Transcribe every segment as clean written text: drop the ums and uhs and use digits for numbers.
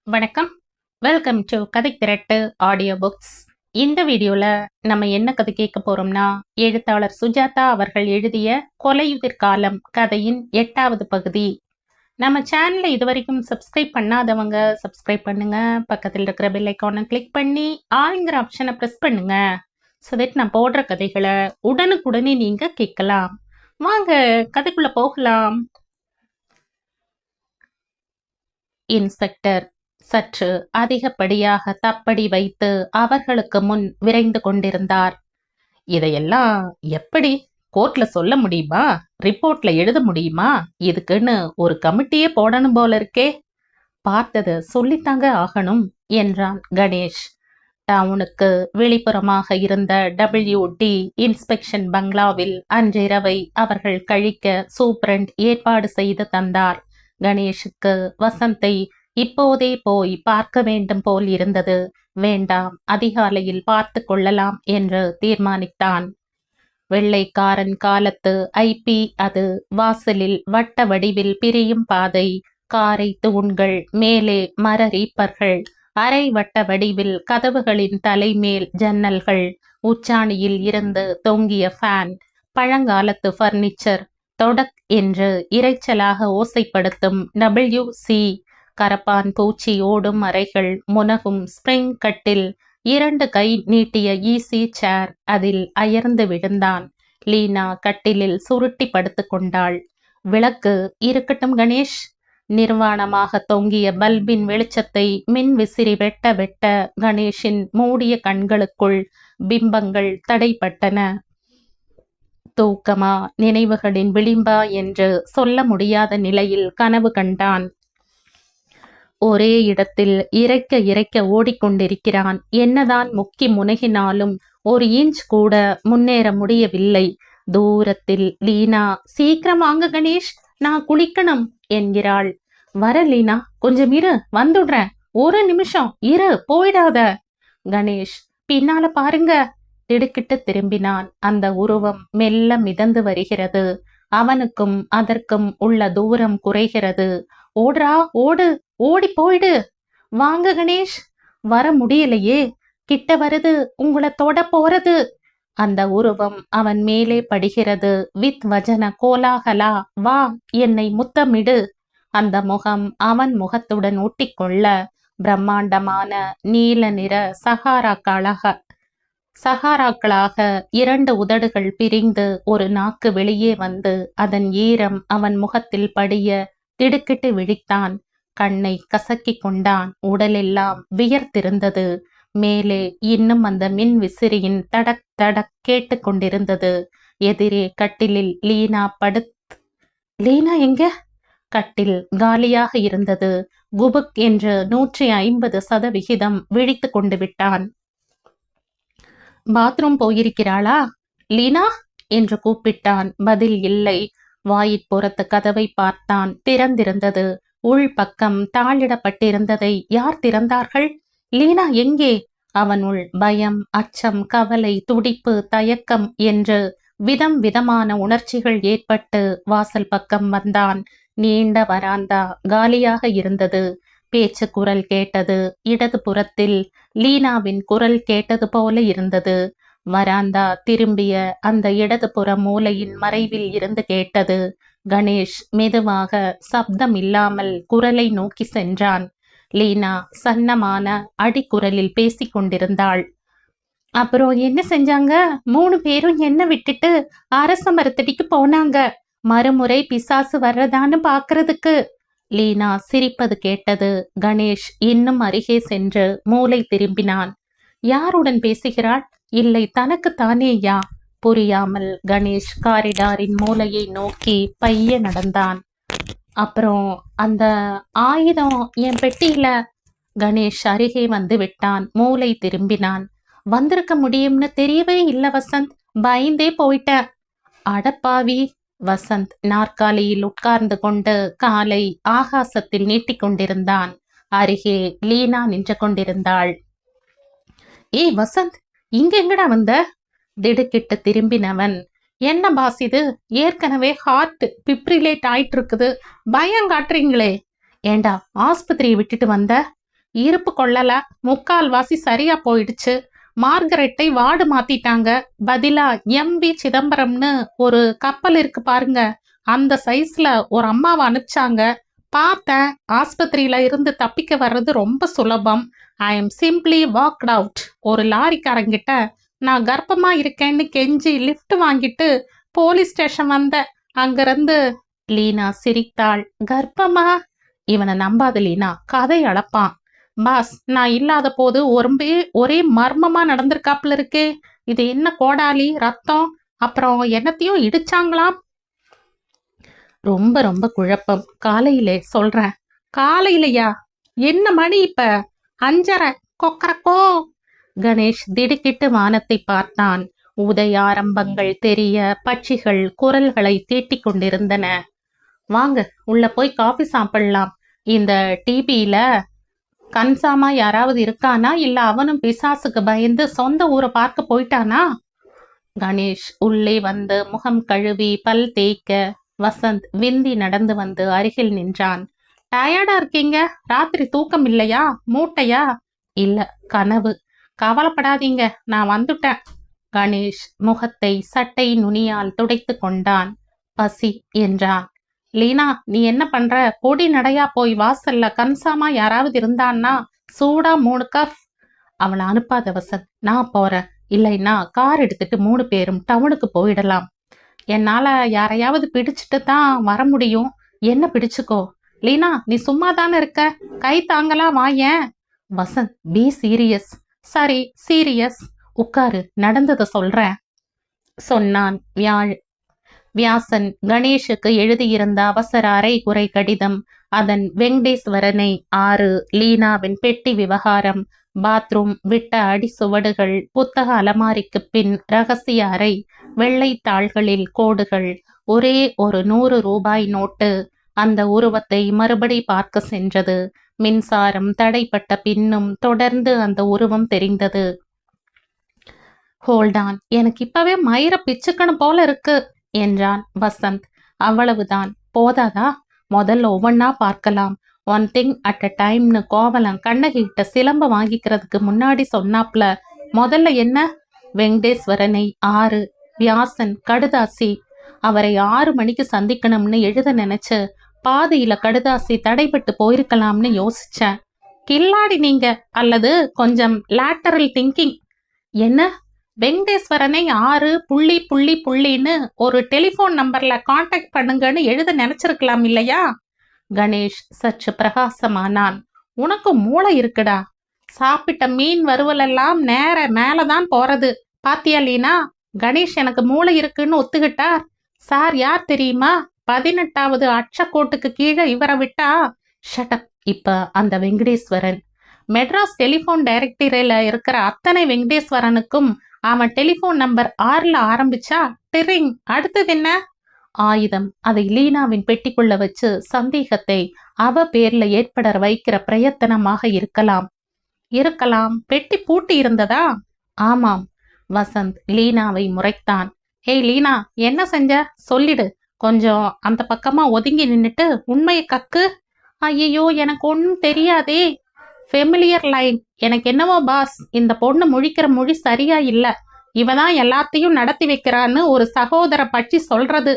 வணக்கம். Welcome to கதை திரட்டு audio books. இந்த வீடியோல நம்ம என்ன கதை கேட்க போறோம்னா, எழுத்தாளர் சுஜாதா அவர்கள் எழுதிய கொலையுதிர் காலம் கதையின் 8வது பகுதி. நம்ம சேனலை இதுவரைக்கும் சப்ஸ்கிரைப் பண்ணாதவங்க சப்ஸ்கிரைப் பண்ணுங்க. பக்கத்தில் இருக்கிற பெல் ஐக்கானை கிளிக் பண்ணி ஆளுங்கிற ஆப்ஷனை ப்ரெஸ் பண்ணுங்க. ஸோ தட் நான் போடுற கதைகளை உடனுக்குடனே நீங்க கேட்கலாம். வாங்க கதைக்குள்ள போகலாம். இன்ஸ்பெக்டர் சற்று அதிகப்படியாக தப்படி வைத்து அவர்களுக்கு முன் விரைந்து கொண்டிருந்தார். இதையெல்லாம் எப்படி கோர்ட்ல சொல்ல முடியுமா? ரிப்போர்ட்ல எழுத முடியுமா? இதுக்குன்னு ஒரு கமிட்டியே போடணும் போல இருக்கே. பார்த்தது சொல்லித்தாங்க ஆகணும் என்றான் கணேஷ். டவுனுக்கு வெளிப்புறமாக இருந்த WD இன்ஸ்பெக்ஷன் பங்களாவில் அன்றிரவை அவர்கள் கழிக்க சூப்பரண்ட் ஏற்பாடு செய்து தந்தார். கணேஷுக்கு வசந்தை இப்போதே போய் பார்க்க வேண்டும் போல் இருந்தது. வேண்டாம், அதிகாலையில் பார்த்து கொள்ளலாம் என்று தீர்மானித்தான். வெள்ளைக்காரன் காலத்து ஐபி அது. வாசலில் வட்ட வடிவில் பிரியும் பாதை, காரை தூண்கள், மேலே மர ரீப்பர்கள், அரை வட்ட வடிவில் கதவுகளின் தலைமேல் ஜன்னல்கள், உச்சாணியில் இருந்து தொங்கிய ஃபேன், பழங்காலத்து பர்னிச்சர், தொடக் என்று இரைச்சலாக ஓசைப்படுத்தும் WC, கரப்பான் பூச்சி ஓடும் அறைகள், முனகும் ஸ்பிரிங் கட்டில், 2 கை நீட்டிய ஈசி சேர். அதில் அயர்ந்து விழுந்தான். லீனா கட்டிலில் சுருட்டி படுத்து கொண்டாள். விளக்கு இருக்கட்டும் கணேஷ். நிர்வாணமாக தொங்கிய பல்பின் வெளிச்சத்தை மின் விசிறி வெட்ட வெட்ட கணேஷின் மூடிய கண்களுக்குள் பிம்பங்கள் தடைப்பட்டன. தூக்கமா, நினைவுகளின் விளிம்பா என்று சொல்ல முடியாத நிலையில் கனவு கண்டான். ஒரே இடத்தில் இறைக்க ஓடிக்கொண்டிருக்கிறான். என்னதான் முக்கி முனகினாலும் ஒரு இன்ச் கூட முன்னேற முடியவில்லை. தூரத்தில் லீனா, சீக்கிரம் வாங்க கணேஷ், நான் குளிக்கணும் என்கிறாள். வர லீனா, கொஞ்சம் இரு, வந்துடுறேன், ஒரு நிமிஷம் இரு, போயிடாத. கணேஷ், பின்னால பாருங்க. திடுக்கிட்டு திரும்பினான். அந்த உருவம் மெல்ல மிதந்து வருகிறது. அவனுக்கும் அதற்கும் உள்ள தூரம் குறைகிறது. ஓடுறா, ஓடு, ஓடி போயிடு. வாங்க கணேஷ். வர முடியலையே, கிட்ட வருது, உங்களை தொட போறது. அந்த உருவம் அவன் மேலே படுகிறது. வித் வஜன கோலாகலா, வா, என்னை முத்தமிடு. அந்த முகம் அவன் முகத்துடன் ஒட்டிக்கொள்ள பிரம்மாண்டமான நீல நிற சகாராக்களாக 2 உதடுகள் பிரிந்து ஒரு நாக்கு வெளியே வந்து அதன் ஈரம் அவன் முகத்தில் படிய திடுக்கிட்டு விழித்தான். கண்ணை கசக்கிக் கொண்டான். உடலெல்லாம் வியர்த்திருந்தது. மேலே இன்னும் அந்த மின் விசிறியின் தடக் தடக் கேட்டு கொண்டிருந்தது. எதிரே கட்டிலில் லீனா லீனா எங்க? கட்டில் காலியாக இருந்தது. குபுக் என்று 150% விழித்து கொண்டு விட்டான். பாத்ரூம் போயிருக்கிறாளா லீனா என்று கூப்பிட்டான். பதில் இல்லை. வாயிற்புறத்து கதவை பார்த்தான். திறந்திருந்தது. உள் பக்கம் தாளிடப்பட்டிருந்ததை யார் திறந்தார்கள்? லீனா எங்கே? அவனுள் பயம், அச்சம், கவலை, துடிப்பு, தயக்கம் என்று விதம் விதமான உணர்ச்சிகள் ஏற்பட்டு வாசல் பக்கம் வந்தான். நீண்ட வராந்தா காலியாக இருந்தது. பேச்சு குரல் கேட்டது. இடது புறத்தில் லீனாவின் குரல் கேட்டது போல இருந்தது. வராந்தா திரும்பிய அந்த இடது புற மூலையின் மறைவில் இருந்து கேட்டது. கணேஷ் மெதுவாக சப்தம் இல்லாமல் குரலை நோக்கி சென்றான். லீனா சன்னமான அடிக்குரலில் பேசிக் கொண்டிருந்தாள். அப்புறம் என்ன செஞ்சாங்க? 3 பேரும் என்ன விட்டுட்டு அரச மரத்தடிக்கு போனாங்க. மறுமுறை பிசாசு வர்றதான்னு பாக்குறதுக்கு. லீனா சிரிப்பது கேட்டது. கணேஷ் இன்னும் அருகே சென்று மூளை திரும்பினான். யாருடன் பேசுகிறாள்? இல்லை, தனக்கு தானேயா? புரியாமல் கணேஷ் காரிடாரின் மூலையை நோக்கி பைய நடந்தான். அப்புறம் அந்த ஆயுதம் என் பெட்டியில. கணேஷ் அருகே வந்து விட்டான். மூளை திரும்பினான். வந்திருக்க முடியும்னு தெரியவே இல்லை வசந்த், பயந்தே போயிட்டேன். அடப்பாவி. வசந்த் நாற்காலியில் உட்கார்ந்து கொண்டு காலை ஆகாசத்தில் நீட்டிக் கொண்டிருந்தான். அருகே லீனா நின்று கொண்டிருந்தாள். ஏய் வசந்த், இங்க எங்கடா வந்த? திடுக்கிட்டு திரும்பினவன், என்ன பாஸ் இது, ஏற்கனவே ஹார்ட் பிப்ரிலேட் ஆயிட்டு இருக்குது, பயம் காட்டுறீங்களே. ஏண்டா ஆஸ்பத்திரியை விட்டுட்டு வந்த? இருப்பு கொள்ளல, முக்கால்வாசி சரியா போயிடுச்சு. மார்கரெட்டை வார்டு மாத்திட்டாங்க. பதிலா எம்.வி. சிதம்பரம்னு ஒரு கப்பல் இருக்கு பாருங்க, அந்த சைஸ்ல ஒரு அம்மாவை அனுப்பிச்சாங்க. பார்த்தேன். ஆஸ்பத்திரியில இருந்து தப்பிக்க வர்றது ரொம்ப சுலபம். I am simply walked out. ஒரு லாரிக்காரங்கிட்ட நான் கர்ப்பமா இருக்கேன்னு கெஞ்சி லிஃப்ட் வாங்கிட்டு போலீஸ் ஸ்டேஷன் வந்தேன். அங்கிருந்து லீனா சிரித்தாள். கர்ப்பமா? இவனை நம்பாத லீனா, கதை அளப்பான். பாஸ், நான் இல்லாத போது ஒரே மர்மமா நடந்திருக்காப்புல இருக்கே. இது என்ன கோடாலி, ரத்தம், அப்புறம் என்னத்தையும் இடிச்சாங்களாம். ரொம்ப ரொம்ப குழப்பம். காலையிலே சொல்றேன். காலையிலையா? என்ன மணி இப்ப? 5:30. கொக்கரக்கோ. கணேஷ் திடுக்கிட்டு வானத்தை பார்த்தான். உதயாரம்பங்கள் தெரிய பட்சிகள் குரல்களை தீட்டிக் கொண்டிருந்தன. வாங்க, உள்ள போய் காஃபி சாப்பிடலாம். இந்த டிபியில கன்சாமா யாராவது இருக்கானா, இல்ல அவனும் பிசாசுக்கு பயந்து சொந்த ஊரை பார்க்க போயிட்டானா? கணேஷ் உள்ளே வந்து முகம் கழுவி பல் தேய்க்க வசந்த் விந்தி நடந்து வந்து அருகில் நின்றான். டயர்டா இருக்கீங்க? ராத்திரி தூக்கம் இல்லையா? மூட்டையா? இல்ல, கனவு. கவலைப்படாதீங்க, நான் வந்துட்டேன். கணேஷ் முகத்தை சட்டை நுனியால் துடைத்து கொண்டான். பசி என்றான். லீனா, நீ என்ன பண்ற? பொடி நடையா போய் வாசல்ல கன்சாமா யாராவது இருந்தான்னா சூடா 3 கப். அவளை அனுப்பாத வசந்த், நான் போறேன். இல்லைன்னா கார் எடுத்துட்டு 3 பேரும் டவுனுக்கு போயிடலாம். என்னால யாரையாவது பிடிச்சிட்டு தான் வர முடியும். என்ன பிடிச்சுக்கோ. லீனா, நீ சும்மா தானே இருக்க, கை தாங்கலாம், வாயேன். Vasanth, be serious. சரி, சீரியஸ். உட்காரு, நடந்ததை சொல்றேன் சொன்னான். வியாசன் கணேஷுக்கு எழுதியிருந்த அவசர அரைகுறை கடிதம், அதன் வெங்கடேஸ்வரனை 6, லீனாவின் பெட்டி விவகாரம், பாத்ரூம் விட்ட அடி சுவடுகள், புத்தக அலமாரிக்கு பின் ரகசிய அறை, வெள்ளை தாள்களில் கோடுகள், ஒரே ஒரு 100 ரூபாய் நோட்டு அந்த உருவத்தை மறுபடி பார்க்க சென்றது. மின்சாரம் தடைப்பட்ட பின்னும் தொடர்ந்து அந்த உருவம் தெரிந்தது. ஹோல்டான், எனக்கு இப்பவே மயிர பிச்சுக்கணும் போல இருக்கு என்றான் வசந்த். அவ்வளவுதான், போதாதா? முதல்ல ஒவ்வொன்னா பார்க்கலாம். ஒன் திங் அட் அ டைம்னு கோவலன் கண்ணகிட்ட சிலம்ப வாங்கிக்கிறதுக்கு முன்னாடி சொன்னாப்ல. முதல்ல என்ன? வெங்கடேஸ்வரனை 6, வியாசன் கடுதாசி. அவரை 6 மணிக்கு சந்திக்கணும்னு எழுத நினைச்சு பாதியில கடுதாசி தடைபட்டு போயிருக்கலாம்னு யோசிச்சேன். கில்லாடி நீங்க, அல்லது கொஞ்சம் லேட்டரல் திங்கிங். என்ன? வெங்கடேஸ்வரனை 6 புள்ளி புள்ளி புள்ளின்னு ஒரு டெலிபோன் நம்பர்ல கான்டாக்ட் பண்ணுங்கன்னு எழுத நினைச்சிருக்கலாம் இல்லையா? கணேஷ் சற்று பிரகாசமானான். உனக்கு மூளை இருக்குடா. சாப்பிட்ட மீன் வறுவலெல்லாம் நேர மேலதான் போறது. பாத்தியா லீனா? கணேஷ் எனக்கு மூளை இருக்குன்னு ஒத்துக்கிட்டார். சார் யார் தெரியுமா? 18வது அட்சக்கோட்டுக்கு கீழே இவரை விட்டா. ஷட்டப். இப்ப அந்த வெங்கடேஸ்வரன் மெட்ராஸ் டெலிபோன் டைரக்டரியில இருக்கிற அத்தனை வெங்கடேஸ்வரனுக்கும் அவன் டெலிபோன் நம்பர் 6ல ஆரம்பிச்சா டிரிங். அடுத்தது என்ன? ஆயுதம். அதை லீனாவின் பெட்டிக்குள்ள வச்சு சந்தேகத்தை அவ பேர்ல ஏற்பட வைக்கிற பிரயத்தனமாக இருக்கலாம். பெட்டி பூட்டி இருந்ததா? ஆமாம். வசந்த் லீனாவை முறைத்தான். ஹே லீனா, என்ன செஞ்ச? சொல்லிடு. கொஞ்சம் அந்த பக்கமா ஒதுங்கி நின்னுட்டு உண்மையை கக்கு. ஐயோ, எனக்கு ஒன்னும் தெரியாதே. Familiar line. எனக்கு என்னவோ பாஸ், இந்த பொண்ணு முழிக்கிற மொழி சரியா இல்ல. இவதான் எல்லாத்தையும் நடத்தி வைக்கிறான்னு ஒரு சகோதர பட்சி சொல்றது.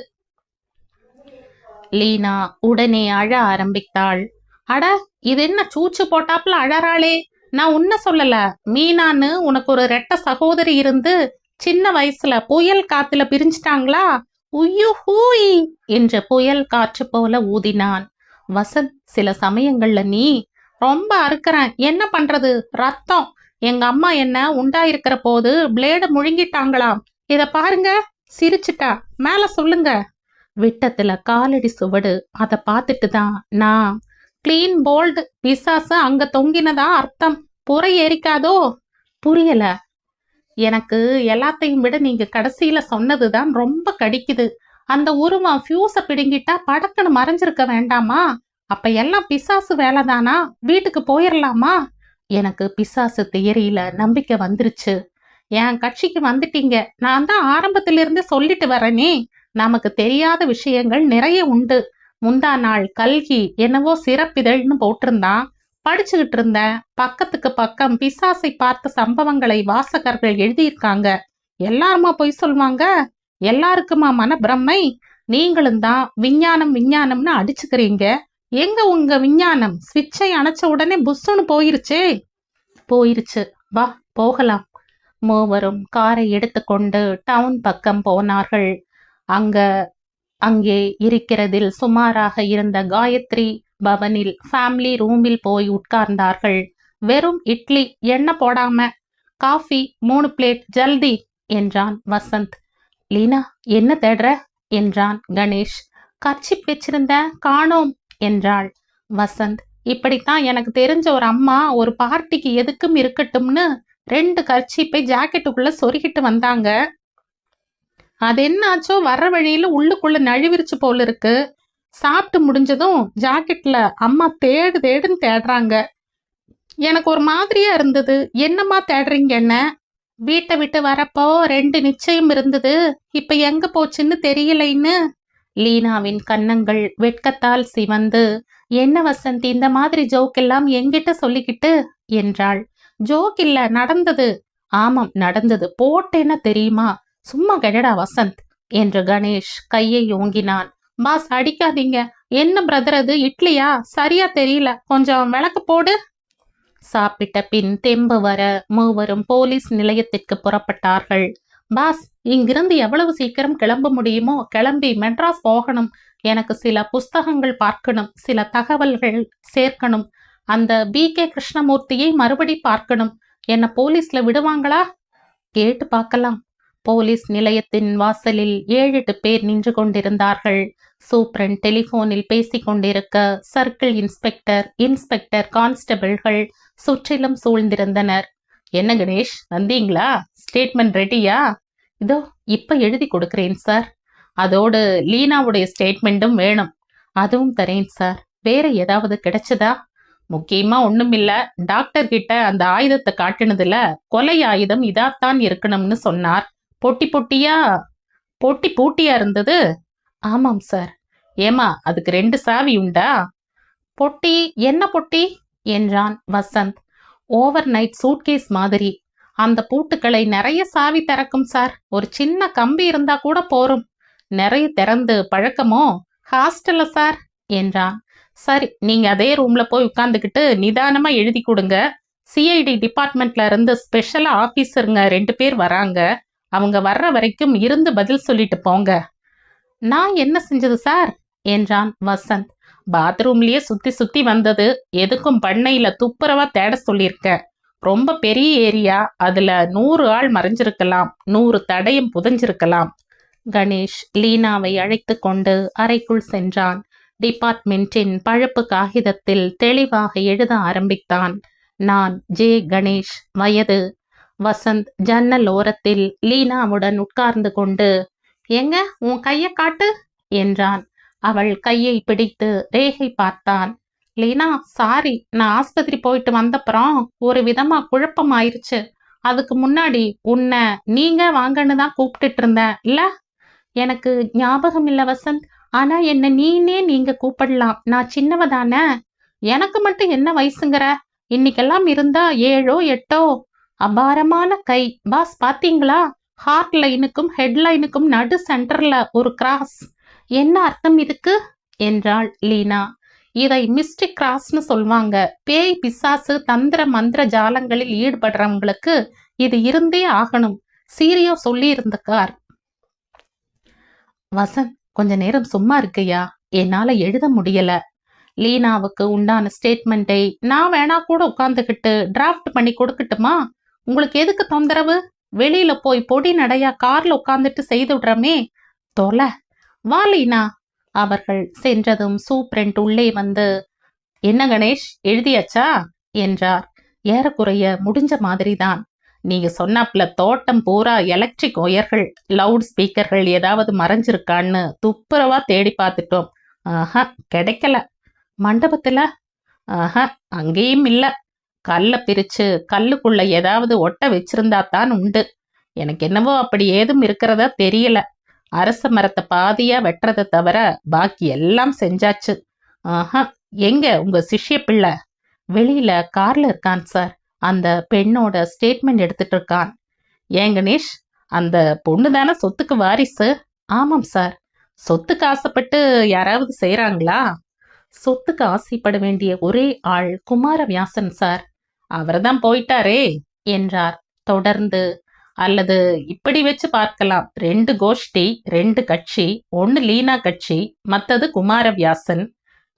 லீனா உடனே அழ ஆரம்பித்தாள். அட, இது என்ன சூச்சு போட்டாப்புல அழறாளே? நான் உன்ன சொல்லல. மீனான்னு உனக்கு ஒரு ரெட்ட சகோதரி இருந்து சின்ன வயசுல புயல் காத்துல பிரிஞ்சிட்டாங்களா? உய்யு ஹூய் என்ற புயல் காற்று போல ஊதினான். வசந்த், சில சமயங்கள்ல நீ ரொம்ப அறுக்கிறேன். என்ன பண்றது? ரத்தம். எங்க அம்மா என்ன உண்டாயிருக்கிற போது பிளேட முழுங்கிட்டாங்களாம். இத பாருங்க. சிரிச்சுட்டா. மேல சொல்லுங்க. விட்டத்துல காலடி சுவடு. அதை பார்த்துட்டு தான் நான் கிளீன் போல்டு. பிசாசு அங்க தொங்கினதா அர்த்தம். புறை ஏறிக்காதோ? புரியல. எனக்கு எல்லாத்தையும் விட நீங்க கடைசியில சொன்னதுதான் ரொம்ப கடிக்குது. அந்த உருவம் ஃபியூஸ பிடுங்கிட்டா படக்குன்னு மறைஞ்சிருக்க வேண்டாமா? அப்ப எல்லாம் பிசாசு வேலைதானா? வீட்டுக்கு போயிடலாமா? எனக்கு பிசாசு தியரியில நம்பிக்கை வந்துருச்சு. என் கட்சிக்கு வந்துட்டீங்க. நான் தான் ஆரம்பத்திலிருந்து சொல்லிட்டு வரேனே, நமக்கு தெரியாத விஷயங்கள் நிறைய உண்டு. முந்தா நாள் கல்கி என்னவோ சிறப்பிதழ்னு போட்டிருந்தான். படிச்சுக்கிட்டு இருந்தேன். பக்கத்துக்கு பக்கம் பிசாசை பார்த்த சம்பவங்களை வாசகர்கள் எழுதியிருக்காங்க. எல்லாருமா பொய் சொல்வாங்க? எல்லாருக்குமா மனப்பிரமை? நீங்களும் தான் விஞ்ஞானம் விஞ்ஞானம்னு அடிச்சுக்கிறீங்க. எங்க உங்க விஞ்ஞானம்? ஸ்விட்சை அணைச்ச உடனே புஷ்ஷுன்னு போயிருச்சே. போயிருச்சு, வா போகலாம். மூவரும் காரை எடுத்துக்கொண்டு டவுன் பக்கம் போனார்கள். அங்கே இருக்கிறதில் சுமாராக இருந்த காயத்ரி பவனில் ஃபேமிலி ரூமில் போய் உட்கார்ந்தார்கள். வெறும் இட்லி, எண்ணெய் போடாம. காஃபி 3 பிளேட் ஜல்தி என்றான் வசந்த். லீனா, என்ன தேடுற என்றான் கணேஷ். கர்ச்சிப் வச்சிருந்த, காணோம் என்றாள் வசந்த். இப்படித்தான் எனக்கு தெரிஞ்ச ஒரு அம்மா ஒரு பார்ட்டிக்கு எதுக்கும் இருக்கட்டும்னு 2 கர்ச்சிப்பை ஜாக்கெட்டுக்குள்ள சொருகிட்டு வந்தாங்க. அது என்னாச்சோ வர்ற வழியில உள்ளுக்குள்ள நழுவிருச்சு போல இருக்கு. சாப்பிட்டு முடிஞ்சதும் ஜாக்கெட்ல அம்மா தேடுன்னு தேடுறாங்க. எனக்கு ஒரு மாதிரியா இருந்தது. என்னம்மா தேடுறீங்க என்ன? வீட்டை விட்டு வரப்போ 2 நிச்சயம் இருந்தது, இப்ப எங்க போச்சுன்னு தெரியலைன்னு. லீனாவின் கன்னங்கள் வெட்கத்தால் சிவந்து, என்ன வசந்த் இந்த மாதிரி ஜோக் எல்லாம் என்கிட்ட சொல்லிக்கிட்டு என்றாள். ஜோக் இல்ல, நடந்தது. ஆமாம் நடந்தது, போட்டேன்னா தெரியுமா? சும்மா கெடடா வசந்த் என்று கணேஷ் கையை ஓங்கினான். பாஸ் அடிக்காதீங்க. என்ன பிரதர் அது, இட்லியா? சரியா தெரியல, கொஞ்சம் விளக்கு போடு. சாப்பிட்ட பின் தெம்பு வர மூவரும் போலீஸ் நிலையத்திற்கு புறப்பட்டார்கள். பாஸ், இங்கிருந்து எவ்வளவு சீக்கிரம் கிளம்ப முடியுமோ கிளம்பி மெட்ராஸ் போகணும். எனக்கு சில புஸ்தகங்கள் பார்க்கணும், சில தகவல்கள் சேர்க்கணும். அந்த BK கிருஷ்ணமூர்த்தியை மறுபடி பார்க்கணும். என்ன போலீஸ்ல விடுவாங்களா? கேட்டு பார்க்கலாம். போலீஸ் நிலையத்தின் வாசலில் 7-8 பேர் நின்று கொண்டிருந்தார்கள். சூப்பரண்ட் டெலிபோனில் பேசிக் கொண்டிருக்க சர்க்கிள் இன்ஸ்பெக்டர் கான்ஸ்டபிள்கள் சுற்றிலும் சூழ்ந்திருந்தனர். என்ன கணேஷ், வந்தீங்களா? ஸ்டேட்மெண்ட் ரெடியா? இதோ இப்ப எழுதி கொடுக்கிறேன் சார். அதோடு லீனாவுடைய ஸ்டேட்மெண்ட்டும் வேணும். அதுவும் தரேன் சார். வேற ஏதாவது கிடைச்சதா? முக்கியமா ஒண்ணும் இல்ல. டாக்டர் கிட்ட அந்த ஆயுதத்தை காட்டினதுல கொலை ஆயுதம் இதாத்தான் இருக்கணும்னு சொன்னார். பொட்டி பூட்டியா இருந்தது. ஆமாம் சார். ஏமா, அதுக்கு 2 சாவி உண்டா? பொட்டி என்ன பொட்டி என்றான் வசந்த். ஓவர் நைட் சூட்கேஸ் மாதிரி. அந்த பூட்டுக்களை நிறைய சாவி திறக்கும் சார். ஒரு சின்ன கம்பி இருந்தா கூட போரும். நிறைய திறந்து பழக்கமோ? ஹாஸ்டல்ல சார் என்றான். சரி, நீங்க அதே ரூம்ல போய் உட்கார்ந்துக்கிட்டு நிதானமா எழுதி கொடுங்க. CID டிபார்ட்மெண்ட்ல இருந்து ஸ்பெஷல் ஆபீசருங்க 2 பேர் வராங்க. அவங்க வர்ற வரைக்கும் இருந்து பதில் சொல்லிட்டு போங்க. நான் என்ன செஞ்சது சார் என்றான் வசந்த். பாத்ரூம்லயே சுத்தி வந்தது. எதுக்கும் பண்ணையில துப்புரவா தேட சொல்லியிருக்க. ரொம்ப பெரிய ஏரியா, அதுல 100 ஆள் மறைஞ்சிருக்கலாம், 100 தடயம் புதைஞ்சிருக்கலாம். கணேஷ் லீனாவை அழைத்து கொண்டு அறைக்குள் சென்றான். டிபார்ட்மெண்டின் பழுப்பு காகிதத்தில் தெளிவாக எழுத ஆரம்பித்தான். நான் ஜே கணேஷ், வயது. வசந்த் ஜன்னல் ஓரத்தில் லீனாவுடன் உட்கார்ந்து கொண்டு, எங்க உன் கைய காட்டு என்றான். அவள் கையை பிடித்து ரேகை பார்த்தான். லீனா, சாரி, நான் ஆஸ்பத்திரி போயிட்டு வந்தப்புறம் ஒரு விதமா குழப்பம் ஆயிருச்சு. அதுக்கு முன்னாடி உன்னை நீங்க வாங்கன்னு தான் கூப்பிட்டுட்டு இருந்தேன் இல்ல? எனக்கு ஞாபகம் இல்ல வசந்த். ஆனா என்ன நீங்க கூப்பிடலாம். நான் சின்னவ தானே. எனக்கு மட்டும் என்ன வயசுங்கிற? இன்னைக்கெல்லாம் இருந்தா 7ஓ 8ஓ. அபாரமான கை. பாஸ் பாத்தீங்களா? ஹார்ட் லைனுக்கும் ஹெட் லைனுக்கும் நடு சென்டர்ல ஒரு கிராஸ். என்ன அர்த்தம் இதுக்கு என்றாள் லீனா. இதை மிஸ்டிக் கிராஸ்னு சொல்வாங்க. பேய் பிசாசு தந்திர மந்திர ஜாலங்களில் ஈடுபடுறவங்களுக்கு இது இருந்தே ஆகணும். சீரியோ சொல்லி இருந்தக்கார். வசந்த், கொஞ்ச நேரம் சும்மா இருக்கையா? என்னால எழுத முடியல. லீனாவுக்கு உண்டான ஸ்டேட்மெண்ட்டை நான் வேணா கூட உட்கார்ந்துகிட்டு டிராஃப்ட் பண்ணி கொடுக்கட்டுமா? உங்களுக்கு எதுக்கு தொந்தரவு? வெளியில போய் பொடி நடையா கார்ல உட்கார்ந்துட்டு செய்து விடுறமே. தொலை, வா லீனா. அவர்கள் சென்றதும் சூப்பரண்ட் உள்ளே வந்து, என்ன கணேஷ், எழுதியாச்சா என்றார். ஏறக்குறைய முடிஞ்ச மாதிரிதான். நீங்க சொன்னாப்ல தோட்டம் பூரா எலக்ட்ரிக் ஒயர்கள், லவுட் ஸ்பீக்கர்கள் ஏதாவது மறைஞ்சிருக்கான்னு துப்புரவா தேடி பார்த்துட்டோம். ஆஹா, கிடைக்கல. மண்டபத்துல? ஆஹா, அங்கேயும் இல்ல. கல்ல பிரிச்சு கல்லுக்குள்ள ஏதாவது ஒட்ட வச்சிருந்தா தான் உண்டு. எனக்கு என்னவோ அப்படி ஏதும் இருக்கிறதா தெரியல. அரச மரத்தை பாதியா வெட்டுறதை தவிர பாக்கி எல்லாம் செஞ்சாச்சு. ஆஹா, எங்க உங்க சிஷ்ய பிள்ளை? வெளியில கார்ல இருக்கான் சார். அந்த பெண்ணோட ஸ்டேட்மெண்ட் எடுத்துட்டு இருக்கான். ஏன் கணேஷ், அந்த பொண்ணு தானே சொத்துக்கு வாரிசு? ஆமாம் சார். சொத்துக்கு ஆசைப்பட்டு யாராவது செய்றாங்களா? சொத்துக்கு ஆசைப்பட வேண்டிய ஒரே ஆள் குமாரவியாசன் சார். அவர்தான் போயிட்டாரே என்றார் தொடர்ந்து. அல்லது இப்படி வச்சு பார்க்கலாம், 2 கோஷ்டி, 2 கட்சி. ஒன்னு லீனா கட்சி, மத்தது குமாரவியாசன்.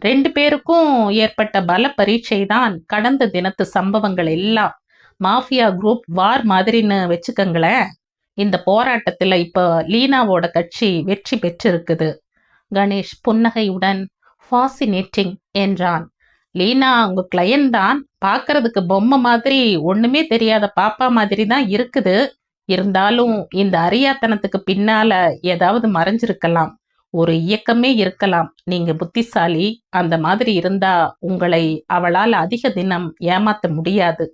2 பேருக்கும் ஏற்பட்ட பல பரீட்சை தான் கடந்த தினத்து சம்பவங்கள் எல்லாம். மாஃபியா குரூப் வார் மாதிரின்னு வச்சுக்கங்களேன். இந்த போராட்டத்துல இப்ப லீனாவோட கட்சி வெற்றி பெற்றிருக்குது. கணேஷ் புன்னகையுடன் ஃபாசினேட்டிங் என்றான். லீனா உங்க கிளையண்ட் தான். பார்க்கறதுக்கு பொம்மை மாதிரி, ஒண்ணுமே தெரியாத பாப்பா மாதிரி தான் இருக்குது. இருந்தாலும் இந்த அறியாத்தனத்துக்கு பின்னால ஏதாவது மறைஞ்சிருக்கலாம். ஒரு இயக்கமே இருக்கலாம். நீங்க புத்திசாலி. அந்த மாதிரி இருந்தா உங்களை அவளால் அதிக தினம் ஏமாத்த முடியாது.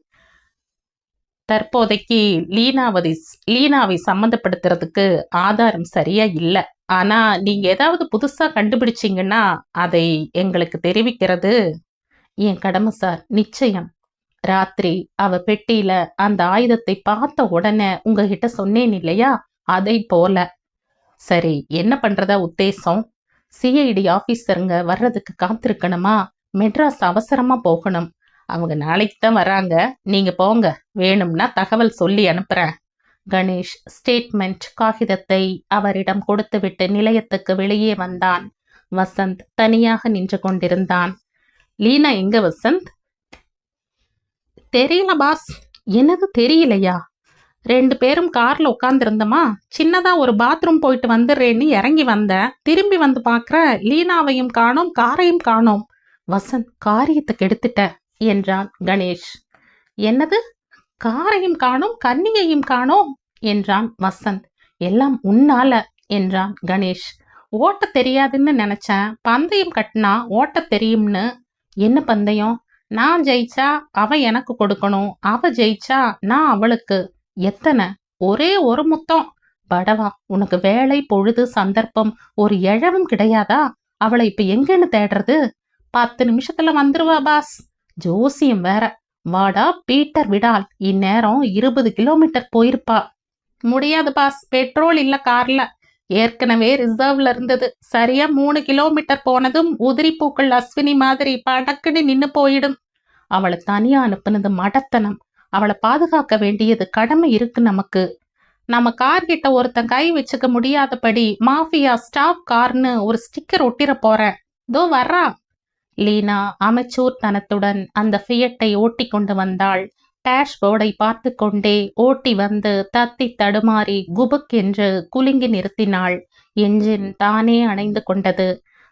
தற்போதைக்கு லீனாவை சம்மந்தப்படுத்துறதுக்கு ஆதாரம் சரியா இல்ல. ஆனா நீங்க ஏதாவது புதுசா கண்டுபிடிச்சீங்கன்னா அதை எங்களுக்கு தெரிவிக்கிறது என் கடமை சார். நிச்சயம். ராத்திரி அவ பெட்டியில அந்த ஆயுதத்தை பார்த்த உடனே உங்ககிட்ட சொன்னேன் இல்லையா, அதை போல. சரி, என்ன பண்றதா உத்தேசம்? சிஐடி ஆபீசருங்க வர்றதுக்கு காத்திருக்கணுமா? மெட்ராஸ் அவசரமா போகணும். அவங்க நாளைக்கு தான் வராங்க. நீங்க போங்க, வேணும்னா தகவல் சொல்லி அனுப்புறேன். கணேஷ் ஸ்டேட்மெண்ட் காகிதத்தை அவரிடம் கொடுத்துவிட்டு நிலையத்துக்கு வெளியே வந்தான். வசந்த் தனியாக நின்று கொண்டிருந்தான். லீனா எங்க வசந்த்? தெரியல பாஸ். எனக்கு தெரியலையா? 2 பேரும் கார்ல உட்காந்துருந்தோமா, சின்னதா ஒரு பாத்ரூம் போயிட்டு வந்துடுறேன்னு இறங்கி வந்தேன். திரும்பி வந்து பார்க்குற, லீனாவையும் காணோம், காரையும் காணோம். வசந்த், காரியத்தை கெடுத்துட்ட என்றான் கணேஷ். என்னது? காரையும் காணோம், கன்னியையும் காணோம் என்றான் வசந்த். எல்லாம் உன்னால என்றான் கணேஷ். ஓட்ட தெரியாதுன்னு நினைச்சேன். பந்தயம் கட்டினா ஓட்ட தெரியும்னு. என்ன பந்தயம்? நான் ஜெயிச்சா அவ எனக்கு கொடுக்கணும், அவ ஜெயிச்சா நான் அவளுக்கு. எத்தனை? ஒரே ஒரு முத்தம். படவா, உனக்கு வேலை, பொழுது, சந்தர்ப்பம் ஒரு இழவும் கிடையாதா? அவளை இப்ப எங்கன்னு தேடுறது? 10 நிமிஷத்துல வந்துருவா பாஸ். ஜோசியம் வேற. வாடா பீட்டர் விடால், இந்நேரம் 20 கிலோமீட்டர் போயிருப்பா. முடியாது பாஸ், பெட்ரோல் இல்ல கார்ல. ஏற்கனவே ரிசர்வ்ல இருந்தது. சரியா 3 கிலோமீட்டர் போனதும் உதிரி பூக்கள் அஸ்வினி மாதிரி படக்குன்னு நின்னு போயிடும். அவளை தனியா அனுப்புனது மடத்தனம். அவளை பாதுகாக்க வேண்டியது கடமை இருக்கு நமக்கு. நம்ம கார் கிட்ட ஒருத்தன் கை வச்சுக்க முடியாதபடி மாஃபியா ஸ்டாப் கார்னு ஒரு ஸ்டிக்கர் ஒட்டிர போறேன். தோ வர்றா. லீனா அமைச்சூர் தனத்துடன் அந்த ஃபியட்டை ஓட்டி கொண்டு வந்தாள். டேஷ்போர்டை பார்த்து கொண்டே ஓட்டி வந்து தத்தி தடுமாறி குபுக் என்று குலுங்கி நிறுத்தினாள். என்ஜின் தானே அணைந்து கொண்டது.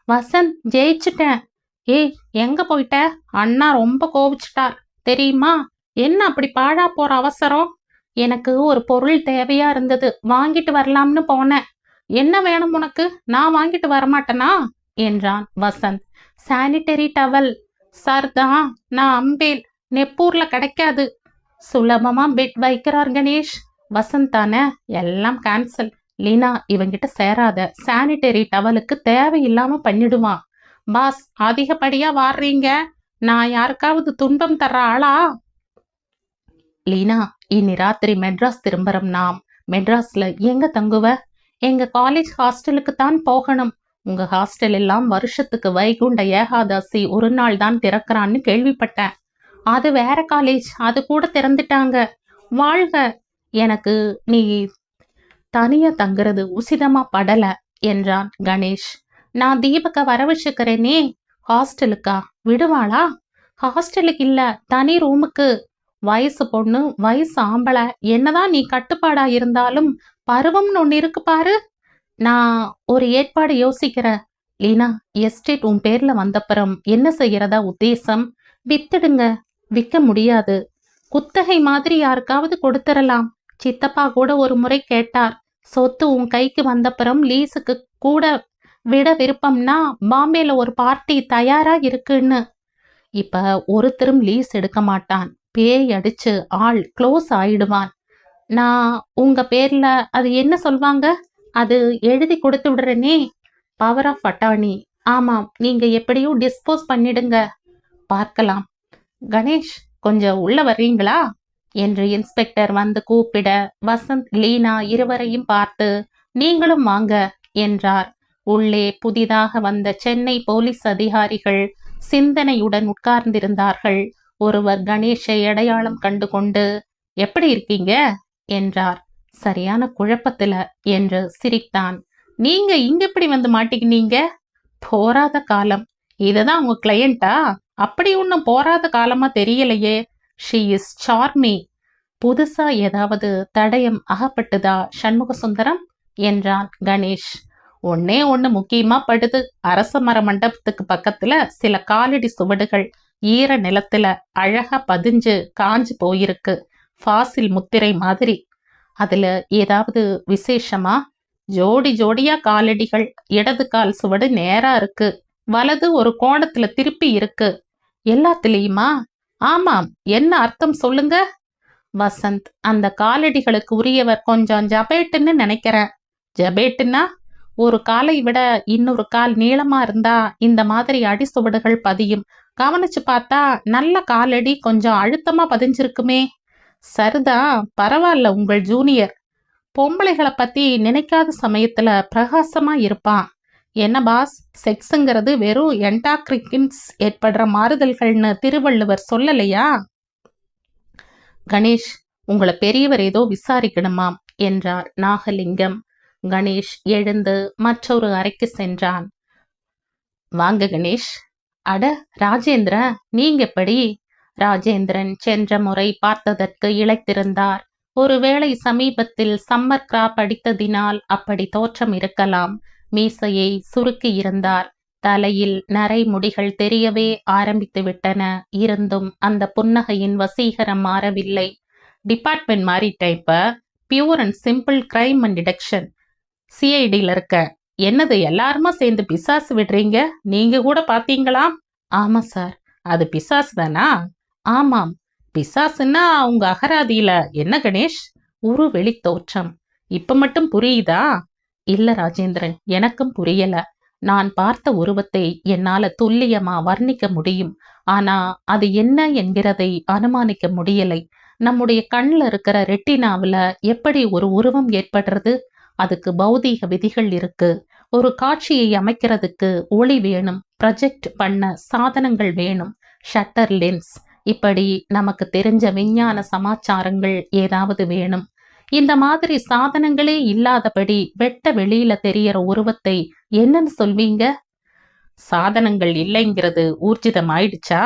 வசந்த், ஜெயிச்சுட்டேன். ஏய், எங்க போயிட்ட? அண்ணா ரொம்ப கோவிச்சிட்டார் தெரியுமா? என்ன அப்படி பாழா போற அவசரம்? எனக்கு ஒரு பொருள் தேவையா இருந்தது, வாங்கிட்டு வரலாம்னு போனேன். என்ன வேணும் உனக்கு? நான் வாங்கிட்டு வரமாட்டேனா என்றான் வசந்த். Sanitary towel. சர்தான், நான் அம்பேல். நெப்பூர்ல கிடைக்காது. சுலபமா பெட் வைக்கிறார் கணேஷ். வசந்த் தானே, எல்லாம் கேன்சல். லீனா, இவங்கிட்ட சேராத. சானிட்டரி டவலுக்கு தேவையில்லாம பண்ணிடுவான். பாஸ், அதிகப்படியா வாடுறீங்க. நான் யாருக்காவது துன்பம் தர்ற ஆளா? லீனா, இனி ராத்திரி மெட்ராஸ் திரும்புறோம் நாம். மெட்ராஸ்ல எங்க தங்குவ? எங்க காலேஜ் ஹாஸ்டலுக்கு தான் போகணும். உங்க ஹாஸ்டல் எல்லாம் வருஷத்துக்கு வைகுண்ட ஏகாதசி ஒரு நாள் தான் திறக்கிறான்னு கேள்விப்பட்டேன். அது வேற காலேஜ், அது கூட திறந்துட்டாங்க. வாழ்க. எனக்கு நீ தனியா தங்குறது உசிதமா படல என்றான் கணேஷ். நான் தீபக்க வரவச்சுக்கிறேனே. ஹாஸ்டலுக்கா? விடுவாளா? ஹாஸ்டலுக்கு இல்ல, தனி ரூமுக்கு. வயசு பொண்ணு, வயசு ஆம்பளை. என்னதான் நீ கட்டுப்பாடா இருந்தாலும் பருவம்னு ஒண்ணு இருக்கு பாரு. நான் ஒரு ஏற்பாடு யோசிக்கிறேன். லீனா, எஸ்டேட் உன் பேர்ல வந்தப்புறம் என்ன செய்யறதா உத்தேசம்? வித்துடுங்க. விற்க முடியாது. குத்தகை மாதிரி யாருக்காவது கொடுத்துடலாம். சித்தப்பா கூட ஒரு முறை கேட்டார். சொத்து உன் கைக்கு வந்தப்புறம் லீஸுக்கு கூட விட விருப்பம்னா பாம்பேல ஒரு பார்ட்டி தயாரா இருக்குன்னு. இப்ப ஒருத்தரும் லீஸ் எடுக்க மாட்டான். பேய் அடிச்சு ஆள் க்ளோஸ் ஆயிடுவான். நான் உங்க பேர்ல அது என்ன சொல்வாங்க, அது எழுதி கொடுத்து விடுறேனே. Power of attorney. ஆமாம், நீங்க எப்படியும் டிஸ்போஸ் பண்ணிடுங்க. பார்க்கலாம். கணேஷ், கொஞ்சம் உள்ள வர்றீங்களா என்று இன்ஸ்பெக்டர் வந்து கூப்பிட, வசந்த் லீனா இருவரையும் பார்த்து நீங்களும் வாங்க என்றார். உள்ளே புதிதாக வந்த சென்னை போலீஸ் அதிகாரிகள் சிந்தனையுடன் உட்கார்ந்திருந்தார்கள். ஒருவர் கணேஷை அடையாளம் கண்டு கொண்டு, எப்படி இருக்கீங்க என்றார். சரியான குழப்பத்துல என்று சிரித்தான். நீங்க இங்க எப்படி வந்து மாட்டிக்கினீங்க? போராத காலம். இதுதான் உங்க கிளையண்டா? அப்படி ஒன்னும் போராத காலமா தெரியலையே. ஷி இஸ் சார்மி. புதுசா ஏதாவது தடயம் அகப்பட்டுதா சண்முக சுந்தரம் என்றான் கணேஷ். ஒன்னே ஒண்ணு முக்கியமா படுது. அரச மர மண்டபத்துக்கு பக்கத்துல சில காலடி சுவடுகள் ஈர நிலத்துல அழகா பதிஞ்சு காஞ்சு போயிருக்கு. ஃபாசில் முத்திரை மாதிரி. அதுல ஏதாவது விசேஷமா? ஜோடி ஜோடியா காலடிகள். இடது கால் சுவடு நேரா இருக்கு, வலது ஒரு கோணத்துல திருப்பி இருக்கு. எல்லாத்துலயுமா? ஆமாம். என்ன அர்த்தம் சொல்லுங்க? வசந்த், அந்த காலடிகளுக்கு உரியவர் கொஞ்சம் ஜபேட்டுன்னு நினைக்கிறேன். ஜபேட்டுன்னா? ஒரு காலை விட இன்னொரு கால் நீளமா இருந்தா இந்த மாதிரி அடி சுவடுகள் பதியும். கவனிச்சு பார்த்தா நல்ல காலடி கொஞ்சம் அழுத்தமா பதிஞ்சிருக்குமே. சரிதான், பரவாயில்ல. உங்கள் ஜூனியர் பொம்பளைகளை பத்தி நினைக்காத சமயத்துல பிரகாசமா இருப்பான். என்ன பாஸ், செக்ஸுங்கிறது வெறும் என்டாக்ரிகின்ஸ் ஏற்படுற மாறுதல்கள்னு திருவள்ளுவர் சொல்லலையா? கணேஷ், உங்களை பெரியவர் ஏதோ விசாரிக்கணுமாம் என்றார் நாகலிங்கம். கணேஷ் எழுந்து மற்றொரு அறைக்கு சென்றான். வாங்க கணேஷ். அட ராஜேந்திர, நீங்க எப்படி? ராஜேந்திரன் சென்ற முறை பார்த்ததற்கு இளைத்திருந்தார். ஒருவேளை சமீபத்தில் சம்மர் கிராப் அடித்ததினால் அப்படி தோற்றம் இருக்கலாம். மீசையை சுருக்கி இருந்தார். தலையில் நரை முடிகள் தெரியவே ஆரம்பித்து விட்டன. இருந்தும் அந்த புன்னகையின் வசீகரம் மாறவில்லை. டிபார்ட்மெண்ட் மாறிட்டேன் இப்ப. Pure and simple crime and detection சிஐடியில் இருக்க. என்னது எல்லாருமா சேர்ந்து பிசாசு விடுறீங்க? நீங்க கூட பாத்தீங்களா? ஆமா சார். அது பிசாசு தானா? ஆமாம். பிசாசுன்னா உங்க அகராதியில என்ன கணேஷ்? ஒரு வெளி தோற்றம். இப்ப மட்டும் புரியுதா? இல்ல ராஜேந்திரன், எனக்கும் புரியல. நான் பார்த்த உருவத்தை என்னால துல்லியமா வர்ணிக்க முடியும். ஆனா அது என்ன என்கிறதை அனுமானிக்க முடியலை. நம்முடைய கண்ணுல இருக்கிற ரெட்டினாவுல எப்படி ஒரு உருவம் ஏற்படுறது? அதுக்கு பௌதீக விதிகள் இருக்கு. ஒரு காட்சியை அமைக்கிறதுக்கு ஒளி வேணும், ப்ரொஜெக்ட் பண்ண சாதனங்கள் வேணும், ஷட்டர் லென்ஸ், இப்படி நமக்கு தெரிஞ்ச விஞ்ஞான சமாச்சாரங்கள் ஏதாவது வேணும். இந்த மாதிரி சாதனங்களே இல்லாதபடி வெட்ட வெளியில தெரியற உருவத்தை என்னன்னு சொல்வீங்க? சாதனங்கள் இல்லைங்கிறது ஊர்ஜிதம் ஆயிடுச்சா?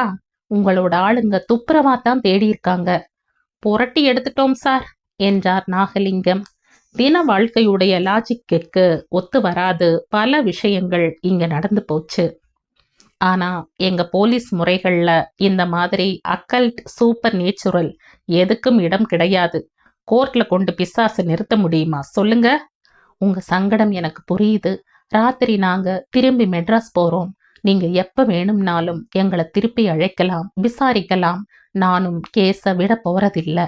உங்களோட ஆளுங்க துப்புரவாத்தான் தேடி இருக்காங்க. புரட்டி எடுத்துட்டோம் சார் என்றார் நாகலிங்கம். தின வாழ்க்கையுடைய லாஜிக்கு ஒத்து வராது பல விஷயங்கள் இங்க நடந்து போச்சு. ஆனா எங்க போலீஸ் முறைகள்ல இந்த மாதிரி அக்கல்ட் சூப்பர் நேச்சுரல் எதுக்கும் இடம் கிடையாது. கோர்ட்ல கொண்டு பிசாசு நிறுத்த முடியுமா சொல்லுங்க? உங்க சங்கடம் எனக்கு புரியுது. ராத்திரி நாங்க திரும்பி மெட்ராஸ் போறோம். நீங்க எப்ப வேணும்னாலும் எங்களை திருப்பி அழைக்கலாம், விசாரிக்கலாம். நானும் கேஸ விட போறதில்ல.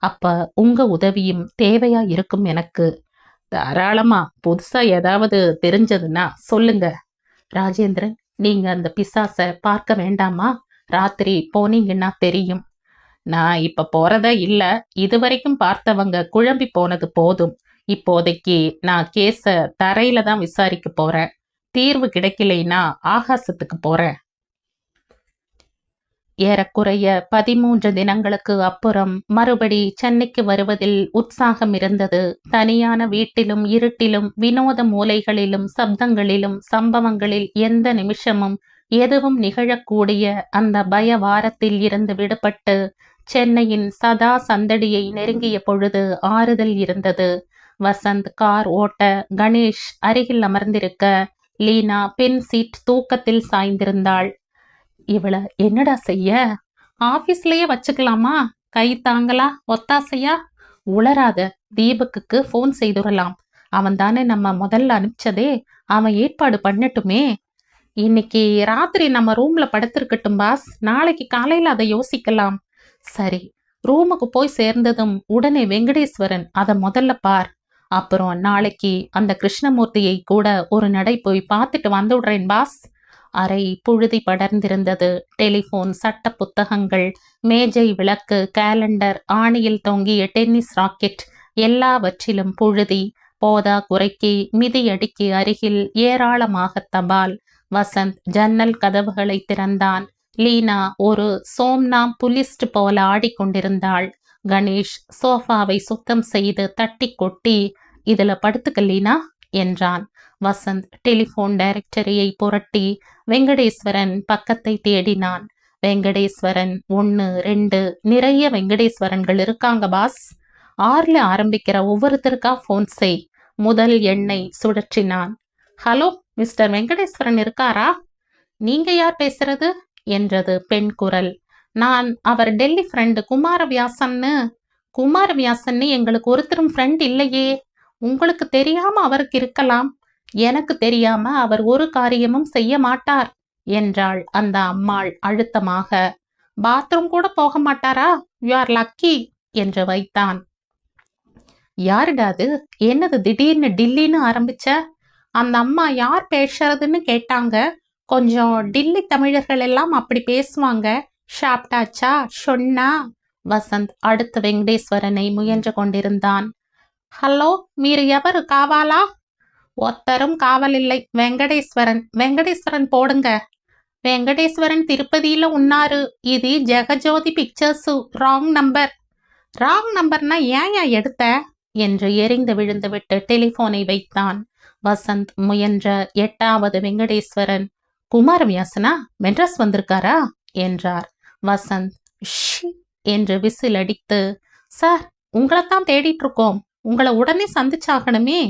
அப்ப உங்க உதவியும் தேவையா இருக்கும் எனக்கு. தாராளமா. புதுசா ஏதாவது தெரிஞ்சதுன்னா சொல்லுங்க. ராஜேந்திரன், நீங்க அந்த பிசாச பார்க்க வேண்டாமா? ராத்திரி போனீங்கன்னா தெரியும். நான் இப்ப போறதா இல்ல. இதுவரைக்கும் பார்த்தவங்க குழம்பி போனது போதும். இப்போதைக்கு நான் கேஸ தரையில தான் விசாரிக்க போறேன். தீர்வு கிடைக்கலைன்னா ஆகாசத்துக்கு போறேன். ஏறக்குறைய 13 தினங்களுக்கு அப்புறம் மறுபடி சென்னைக்கு வருவதில் உற்சாகம் இருந்தது. தனியான வீட்டிலும் இருட்டிலும் வினோத மூலைகளிலும் சப்தங்களிலும் சம்பவங்களில் எந்த நிமிஷமும் எதுவும் நிகழக்கூடிய அந்த பய வாரத்தில் இருந்து விடுபட்டு சென்னையின் சதா சந்தடியை நெருங்கிய பொழுது ஆறுதல் இருந்தது. வசந்த் கார் ஓட்ட கணேஷ் அருகில் அமர்ந்திருக்க லீனா பின் சீட் தூக்கத்தில் சாய்ந்திருந்தாள். இவள என்னடா செய்ய? ஆபீஸ்லயே வச்சுக்கலாமா? கை தாங்களா, ஒத்தாசையா? உளராத. தீபக்குக்கு போன் செய்துடலாம். அவன் தானே நம்ம முதல்ல அனுப்பிச்சதே. அவன் ஏற்பாடு பண்ணட்டுமே. இன்னைக்கு ராத்திரி நம்ம ரூம்ல படுத்திருக்கட்டும் பாஸ். நாளைக்கு காலையில அதை யோசிக்கலாம். சரி. ரூமுக்கு போய் சேர்ந்ததும் உடனே வெங்கடேஸ்வரன் அதை முதல்ல பார். அப்புறம் நாளைக்கு அந்த கிருஷ்ணமூர்த்தியை கூட ஒரு நடை போய் பார்த்துட்டு வந்து விடுறேன் பாஸ். அறை புழுதி படர்ந்திருந்தது. டெலிபோன், சட்ட புத்தகங்கள், மேஜை விளக்கு, கேலண்டர், ஆணியில் தொங்கிய டென்னிஸ் ராக்கெட் எல்லாவற்றிலும் புழுதி. போதா குறைக்கு மிதியடிக்கு அருகில் ஏராளமாக தபால். வசந்த் ஜன்னல் கதவுகளை திறந்தான். லீனா ஒரு சோம்னாம் புலிஸ்ட் போல ஆடிக்கொண்டிருந்தாள். கணேஷ் சோஃபாவை சுத்தம் செய்து தட்டி கொட்டி, இதுல படுத்துக்க லீனா என்றான். வசந்த் டெலிபோன் டைரக்டரியை புரட்டி வெங்கடேஸ்வரன் பக்கத்தை தேடினான். வெங்கடேஸ்வரன் 1 2 நிறைய வெங்கடேஸ்வரன்கள் இருக்காங்க பாஸ். 6ல ஆரம்பிக்கிற ஒவ்வொருத்தருக்கா ஃபோன் செய். முதல் எண்ணை சுழற்றினான். ஹலோ, மிஸ்டர் வெங்கடேஸ்வரன் இருக்காரா? நீங்க யார் பேசுறது என்றது பெண் குரல். நான் அவர் டெல்லி ஃப்ரெண்டு குமாரவியாசன்னு. குமாரவியாசன்னு எங்களுக்கு ஒருத்தரும் ஃப்ரெண்ட் இல்லையே. உங்களுக்கு தெரியாம அவருக்கு இருக்கலாம். எனக்கு தெரியாம அவர் ஒரு காரியமும் செய்ய மாட்டார் என்றாள் அந்த அம்மாள் அழுத்தமாக. பாத்ரூம் கூட போக மாட்டாரா? யூ ஆர் லக்கி என்று வைத்தான். யாருடாது? என்னது திடீர்னு டில்லின்னு ஆரம்பிச்ச? அந்த அம்மா யார் பேசுறதுன்னு கேட்டாங்க. கொஞ்சம் டில்லி தமிழர்கள் எல்லாம் அப்படி பேசுவாங்க. ஷாப்டாச்சா சொன்னா? வசந்த் அடுத்த வெங்கடேஸ்வரனை முயன்று கொண்டிருந்தான். ஹலோ, மீரு எவரு காவாலா? ஒத்தரும் காவலில்லை, வெங்கடேஸ்வரன். வெங்கடேஸ்வரன் போடுங்க. வெங்கடேஸ்வரன் திருப்பதியில உன்னாரு. இது Jegajothi pictures. Wrong number. Wrong நம்பர்னா ஏன் எடுத்த என்று எரிந்து விழுந்து விட்டு டெலிபோனை வைத்தான். வசந்த் முயன்ற 8வது வெங்கடேஸ்வரன். குமாரவியாசனா? மெட்ராஸ் வந்திருக்காரா என்றார். வசந்த் ஷ் என்று விசில் அடித்து, சார், உங்களைத்தான் தேடிட்டு இருக்கோம். உங்களை உடனே சந்திச்சாகணுமே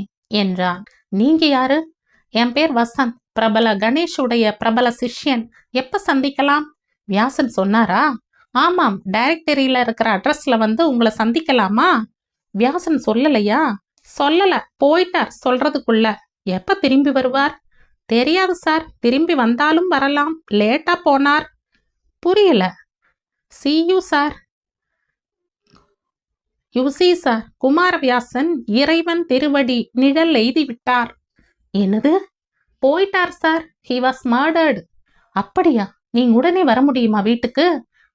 என்றான். நீங்க யாரு? என் பேர் வசந்த், பிரபல கணேஷுடைய பிரபல சிஷ்யன். எப்ப சந்திக்கலாம்? வியாசன் சொன்னாரா? ஆமாம், டைரக்டரியில இருக்கிற அட்ரஸ்ல வந்து உங்களை சந்திக்கலாமா? வியாசன் சொல்லலையா? சொல்லல, போயிட்டார் சொல்றதுக்குள்ள. எப்ப திரும்பி வருவார்? தெரியாது சார். திரும்பி வந்தாலும் வரலாம். லேட்டா போனார். புரியல. see you sir. You see sir, Kumaravyasan இறைவன் திருவடி நிழல் எய்தி விட்டார். என்னது? போயிட்டார் சார். he was murdered. அப்படியா? நீங்க உடனே வர முடியுமா வீட்டுக்கு?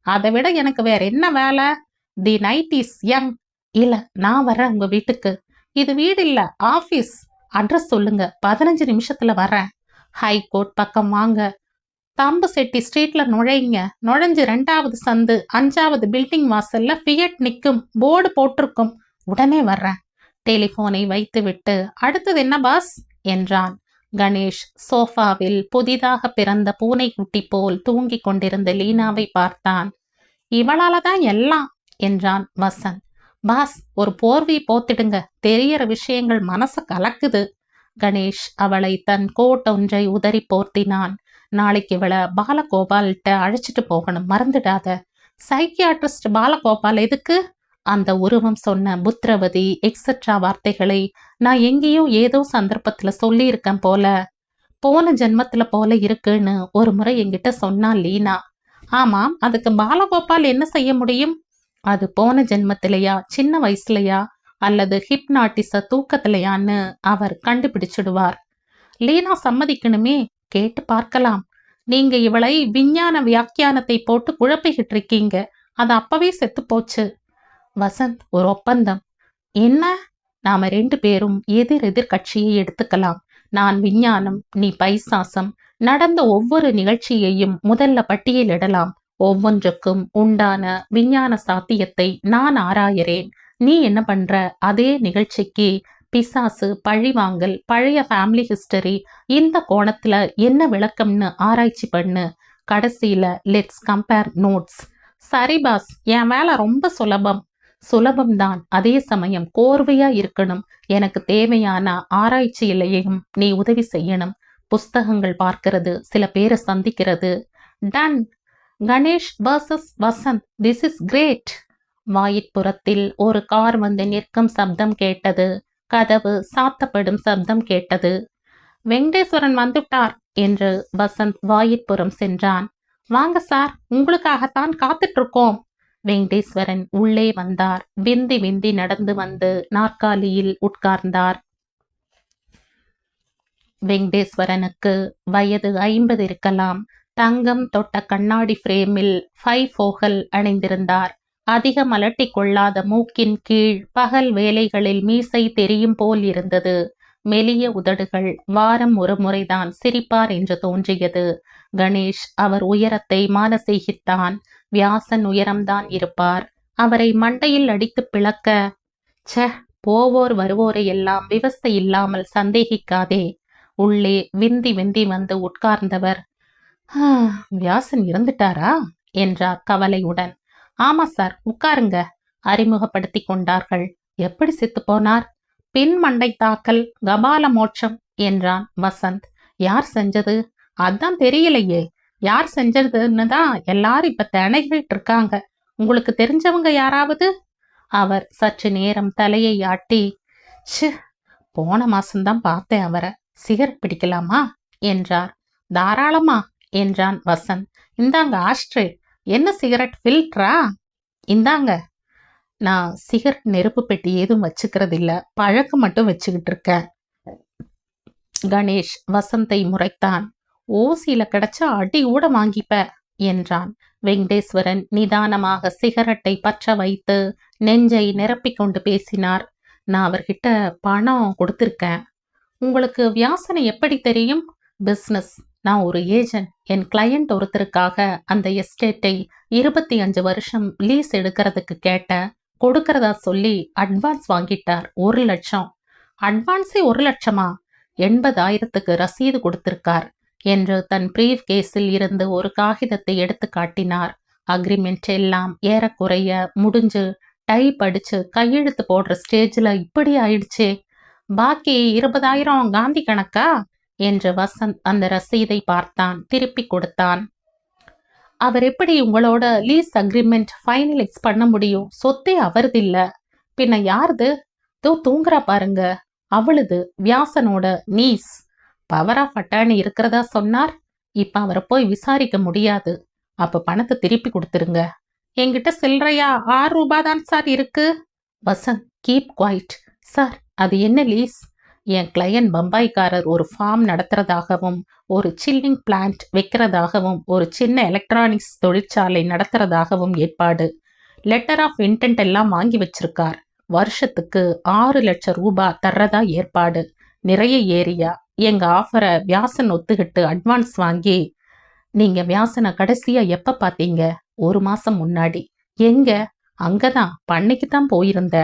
அதை விட எனக்கு வேற என்ன வேலை? தி நைட் இஸ் யங். இல்ல, நான் வரேன் உங்க வீட்டுக்கு. இது வீடு இல்ல, ஆபீஸ். அட்ரஸ் சொல்லுங்க, 15 நிமிஷத்துல வரேன். ஹைகோர்ட் பக்கம் வாங்க. தம்பு செட்டி ஸ்ட்ரீட்ல நுழைங்க. நுழைஞ்சு 2வது சந்து 5வது பில்டிங் வாசல்ல ஃபியட் நிக்கும். போர்டு போட்டிருக்கும். உடனே வர்றேன். டெலிபோனை வைத்துவிட்டு, அடுத்தது என்ன பாஸ் என்றான். கணேஷ் சோஃபாவில் புதிதாக பிறந்த பூனைக்குட்டி போல் தூங்கிக் கொண்டிருந்த லீனாவை பார்த்தான். இவளாலதான் எல்லாம் என்றான் வசந்த். பாஸ், ஒரு போர்வை போத்திடுங்க. தெரியற விஷயங்கள் மனச கலக்குது. கணேஷ் அவளை தன் கோட் ஒன்றை உதறி போர்த்தினான். நாளைக்கு இவளை பாலகோபால்கிட்ட அழைச்சிட்டு போகணும், மறந்துடாத. சைக்கியாட்ரிஸ்ட் பாலகோபால் எதுக்கு? அந்த உருவம் சொன்ன புத்திரவதி எக்ஸெட்ரா வார்த்தைகளை நான் எங்கேயோ ஏதோ சந்தர்ப்பத்துல சொல்லியிருக்கேன் போல. போன ஜென்மத்துல போல இருக்குன்னு ஒரு முறை என்கிட்ட சொன்னா லீனா. ஆமாம், அதுக்கு பாலகோபால் என்ன செய்ய முடியும்? அது போன ஜென்மத்திலையா, சின்ன வயசுலையா, அல்லது ஹிப்னாட்டிச தூக்கத்திலையான்னு அவர் கண்டுபிடிச்சிடுவார். லீனா சம்மதிக்கணுமே. கேட்டு பார்க்கலாம். நீங்க இவளை விஞ்ஞான வியாக்கியானத்தை போட்டு குழப்பிக்கிட்டு இருக்கீங்க. அது அப்பவே செத்து போச்சு. வசந்த், ஒரு ஒப்பந்தம். என்ன? நாம 2 பேரும் எதிர் கட்சியை எடுத்துக்கலாம். நான் விஞ்ஞானம், நீ பைசாசம். நடந்த ஒவ்வொரு நிகழ்ச்சியையும் முதல்ல பட்டியலிடலாம். ஒவ்வொன்றுக்கும் உண்டான விஞ்ஞான சாத்தியத்தை நான் ஆராயறேன். நீ என்ன பண்ற? அதே நிகழ்ச்சிக்கு பிசாசு, பழிவாங்கல், பழைய ஃபேமிலி ஹிஸ்டரி, இந்த கோணத்துல என்ன விளக்கம்னு ஆராய்ச்சி பண்ணு. கடைசியில லெட்ஸ் கம்பேர் நோட்ஸ். சரி பாஸ், என் வேலை ரொம்ப சுலபம்தான். அதே சமயம் கோர்வையா இருக்கணும். எனக்கு தேவையான ஆராய்ச்சியிலையும் நீ உதவி செய்யணும். புஸ்தகங்கள் பார்க்கிறது, சில பேரை சந்திக்கிறது. Done. Ganesh versus Vasanth. This is great. வாயிற்புறத்தில் ஒரு கார் வந்து நிற்கும் சப்தம் கேட்டது. கதவு சாத்தப்படும் சப்தம் கேட்டது. வெங்கடேஸ்வரன் வந்துட்டார் என்று வசந்த் வாயிற்புறம் சென்றான். வாங்க சார், உங்களுக்காகத்தான் காத்துட்டு இருக்கோம். வெங்கடேஸ்வரன் உள்ளே வந்தார். விந்தி நடந்து வந்து நாற்காலியில் உட்கார்ந்தார். வெங்கடேஸ்வரனுக்கு வயது 50 இருக்கலாம். தங்கம் தொட்ட கண்ணாடி பிரேமில் 5 போகல் அணிந்திருந்தார். அதிகம் அலட்டிக் கொள்ளாத மூக்கின் கீழ் பகல் வேலைகளில் மீசை தெரியும் போல் இருந்தது. மெலிய உதடுகள். வாரம் ஒரு முறைதான் சிரிப்பார் என்று தோன்றியது. கணேஷ் அவர் உயரத்தை மானசீகித்தான். வியாசன் உயரம்தான் இருப்பார். அவரை மண்டையில் அடித்து பிளக்க, ச்ச, போவோர் வருவோரை எல்லாம் விவஸ்தை இல்லாமல் சந்தேகிக்காதே. உள்ளே விந்தி விந்தி வந்து உட்கார்ந்தவர், வியாசன் இறந்துட்டாரா என்றார் கவலையுடன். ஆமா சார், உட்காருங்க. அறிமுகப்படுத்தி கொண்டார்கள். எப்படி செத்து போனார்? பின் மண்டை தாக்கல், கபால மோட்சம் என்றான் வசந்த். யார் செஞ்சது? அதான் தெரியலையே. யார் செஞ்சதுன்னு தான் எல்லாரும் இப்ப திணறிட்டு இருக்காங்க. உங்களுக்கு தெரிஞ்சவங்க யாராவது? அவர் சற்று நேரம் தலையை ஆட்டி, ச்சு, போன மாசம்தான் பார்த்தேன் அவரை. சிகரெட் பிடிக்கலாமா என்றார். தாராளமா என்றான் வசந்த். இந்தாங்க ஆஷ்ட்ரே. என்ன சிகரெட் ஃபில்டரா? இந்தாங்க. நான் சிகரெட் நெருப்பு பெட்டி ஏதும் வச்சுக்கிறது இல்ல, பழக்கம் மட்டும் வச்சுக்கிட்டு இருக்கேன். கணேஷ் வசந்தை முறைத்தான். ஓசியில கிடைச்சா அடி கூட வாங்கிப்ப என்றான். வெங்கடேஸ்வரன் நிதானமாக சிகரெட்டை பற்ற வைத்து நெஞ்சை நிரப்பிக் கொண்டு பேசினார். நான் அவர்கிட்ட பணம் கொடுத்திருக்கேன். உங்களுக்கு வியாசனை எப்படி தெரியும்? பிசினஸ். நான் ஒரு ஏஜென்ட். என் கிளையண்ட் ஒருத்தருக்காக அந்த எஸ்டேட்டை 25 வருஷம் லீஸ் எடுக்கிறதுக்கு கேட்டேன். கொடுக்கறதா சொல்லி அட்வான்ஸ் வாங்கிட்டார். 1 லட்சம். அட்வான்ஸே 1 லட்சமா? 80,000க்கு ரசீது கொடுத்திருக்கார் என்று தன் பிரீவ் கேஸில் இருந்து ஒரு காகிதத்தை எடுத்து காட்டினார். அக்ரிமெண்ட் எல்லாம் ஏறக்குறைய முடிஞ்சு டைப் அடிச்சு கையெழுத்து போடுற ஸ்டேஜில் இப்படி ஆயிடுச்சே. பாக்கி 20,000 காந்தி கணக்கா என்று வசந்த் அந்த ரசீதை பார்த்தான். திருப்பி கொடுத்தான். அவர் எப்படி உங்களோட லீஸ் அக்ரிமெண்ட் ஃபைனலைஸ் பண்ண முடியும்? சொத்தே அவரது இல்ல. பின்ன யாருது? தூங்குறா பாருங்க, அவளுது. வியாசனோட நீஸ். பவர் ஆஃப் அட்டானி இருக்கிறதா சொன்னார். இப்ப அவரை போய் விசாரிக்க முடியாது. அப்ப பணத்தை திருப்பி கொடுத்துருங்க. என்கிட்ட சில்லறையா 6 ரூபாய் தான் சார் இருக்கு. Vasanth, keep quiet. சார், அது என்ன லீஸ்? என் கிளையண்ட் பம்பாய்க்காரர் ஒரு ஃபார்ம் நடத்துறதாகவும் ஒரு சில்லிங் பிளான்ட் வைக்கிறதாகவும் ஒரு சின்ன எலக்ட்ரானிக்ஸ் தொழிற்சாலை நடத்துறதாகவும் ஏற்பாடு. லெட்டர் ஆஃப் இன்டென்ட் எல்லாம் வாங்கி வச்சிருக்கார். வருஷத்துக்கு 6 லட்சம் ரூபாய் தர்றதா ஏற்பாடு. நிறைய ஏரியா. எங்க ஆஃபரை வியாசன் ஒத்துக்கிட்டு அட்வான்ஸ் வாங்கி. நீங்க வியாசனை கடைசியா எப்ப பார்த்தீங்க? 1 மாசம் முன்னாடி. எங்க? அங்கதான், பண்ணைக்கு தான் போயிருந்த.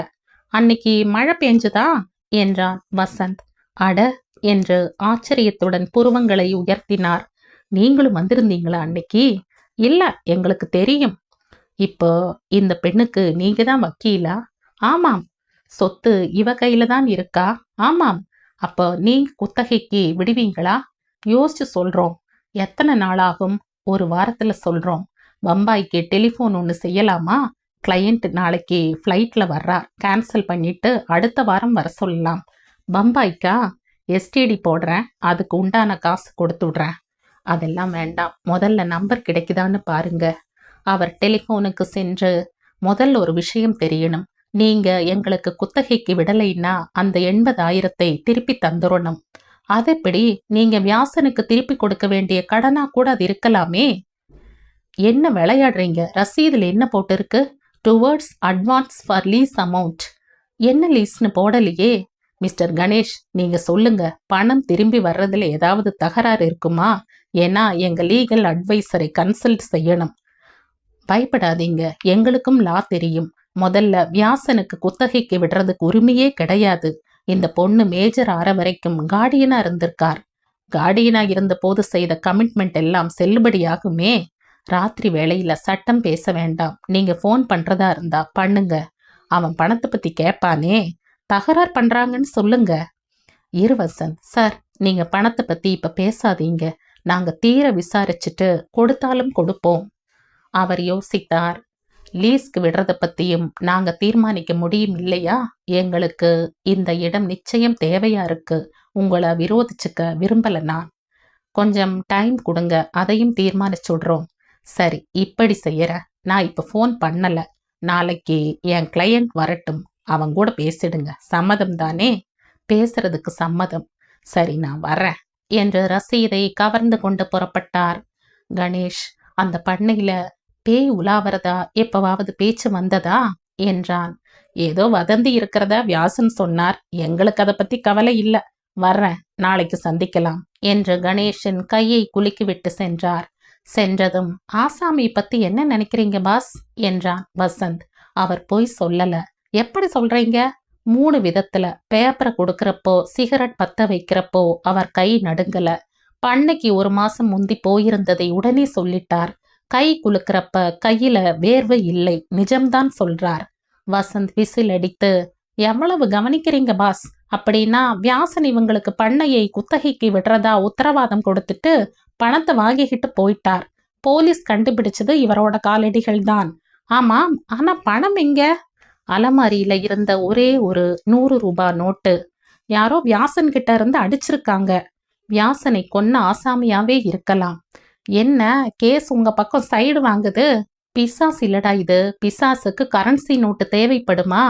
அன்னைக்கு மழை பெஞ்சுதா என்றான் வசந்த். அட என்று ஆச்சரியத்துடன் புருவங்களை உயர்த்தினார். நீங்களும் வந்திருந்தீங்களா அன்னைக்கு? இல்ல, எங்களுக்கு தெரியும். இப்போ இந்த பெண்ணுக்கு நீங்க தான் வக்கீலா? ஆமாம். சொத்து இவ கையில தான் இருக்கா? ஆமாம். அப்போ நீங்க குத்தகைக்கு விடுவீங்களா? யோசிச்சு சொல்றோம். எத்தனை நாளாகும்? 1 வாரத்துல சொல்றோம். பம்பாய்க்கு டெலிஃபோன் ஒன்று செய்யலாமா? கிளையண்ட் நாளைக்கு ஃப்ளைட்ல வர்றார். கேன்சல் பண்ணிட்டு அடுத்த வாரம் வர சொல்லலாம். பம்பாய்க்கா? எஸ்டிடி போடுறேன். அதுக்கு உண்டான காசு கொடுத்து விடுறேன். அதெல்லாம் வேண்டாம். முதல்ல நம்பர் கிடைக்குதான்னு பாருங்க. அவர் டெலிஃபோனுக்கு சென்று, முதல்ல ஒரு விஷயம் தெரியணும். நீங்க எங்களுக்கு குத்தகைக்கு விடலைன்னா அந்த 80,000 திருப்பி தந்துடணும். அதெப்படி? நீங்க வியாசனுக்கு திருப்பி கொடுக்க வேண்டிய கடனா கூட அது இருக்கலாமே. என்ன விளையாடுறீங்க? ரசீதுல என்ன போட்டிருக்கு? Towards advance for lease amount. என்ன லீஸ்னு போடலையே. மிஸ்டர் கணேஷ், நீங்க சொல்லுங்க. பணம் திரும்பி வர்றதுல ஏதாவது தகராறு இருக்குமா? ஏன்னா எங்க லீகல் அட்வைசரை கன்சல்ட் செய்யணும். பயப்படாதீங்க, எங்களுக்கும் லா தெரியும். முதல்ல வியாசனுக்கு குத்தகைக்கு விடுறதுக்கு உரிமையே கிடையாது. இந்த பொண்ணு மேஜர் ஆற வரைக்கும் கார்டியனா இருந்திருக்கார். கார்டியனா இருந்த போது செய்த கமிட்மெண்ட் எல்லாம் செல்லுபடியாகுமே. ராத்திரி வேளையில சட்டம் பேச வேண்டாம். நீங்க ஃபோன் பண்றதா இருந்தா பண்ணுங்க. அவன் பணத்தை பத்தி கேட்பானே. தகராறு பண்றாங்கன்னு சொல்லுங்க. இருவசன் சார், நீங்க பணத்தை பத்தி இப்ப பேசாதீங்க. நாங்க தீர விசாரிச்சுட்டு கொடுத்தாலும் கொடுப்போம். அவர் யோசித்தார். லீஸ்க்கு விடுறத பத்தியும் நாங்க தீர்மானிக்க முடியும் இல்லையா? எங்களுக்கு இந்த இடம் நிச்சயம் தேவையா இருக்கு. உங்களை விரோதிச்சுக்க விரும்பல. நான் கொஞ்சம் டைம் கொடுங்க, அதையும் தீர்மானிச்சுடுறோம். சரி, இப்படி செய்யற. நான் இப்ப ஃபோன் பண்ணல. நாளைக்கு என் கிளையண்ட் வரட்டும். அவங்க கூட பேசிடுங்க. சம்மதம் தானே? பேசுறதுக்கு சம்மதம். சரி, நான் வரேன். என்று ரசீதை கவர்ந்து கொண்டு புறப்பட்டார். கணேஷ், அந்த பண்ணையில பேய் உலாவறதா எப்பவாவது பேச்சு வந்ததா என்றான். ஏதோ வதந்தி இருக்கிறதா வியாசன் சொன்னார். எங்களுக்கு அதை பத்தி கவலை இல்ல. வர்றேன், நாளைக்கு சந்திக்கலாம் என்று கணேஷின் கையை குலுக்கிவிட்டு சென்றார். சென்றதும், ஆசாமி பத்தி என்ன நினைக்கிறீங்க பாஸ் என்றான் வசந்த். அவர் போய் சொல்லல. எப்படி சொல்றீங்க? 3 விதத்துல. பேப்பரை கொடுக்கறப்போ, சிகரெட் பத்த வைக்கிறப்போ அவர் கை நடுங்கல. பண்ணைக்கு 1 மாசம் முந்தி போயிருந்ததை உடனே சொல்லிட்டார். கை குலுக்கிறப்ப கையில வேர்வை இல்லை, நிஜம்தான் சொல்றார். வசந்த் விசில் அடித்து, எவ்வளவு கவனிக்கிறீங்க பாஸ்? அப்படின்னா வியாசன் இவங்களுக்கு பண்ணையை குத்தகைக்கு விடுறதா உத்தரவாதம் கொடுத்துட்டு பணத்தை வாங்கிக்கிட்டு போயிட்டார். போலீஸ் கண்டுபிடிச்சது இவரோட காலடிகள் தான். ஆமாம், ஆனா பணம் எங்க? அலமாரியில இருந்த ஒரே ஒரு 100 ரூபாய் நோட்டு. யாரோ வியாசன் கிட்ட இருந்து அடிச்சிருக்காங்க. வியாசனை கொன்ன ஆசாமியாவே இருக்கலாம். என்ன கேஸ் உங்க பக்கம் சைடு வாங்குது? பிசாஸ் இல்லடா இது. பிசாசுக்கு கரன்சி நோட்டு தேவைப்படுமா?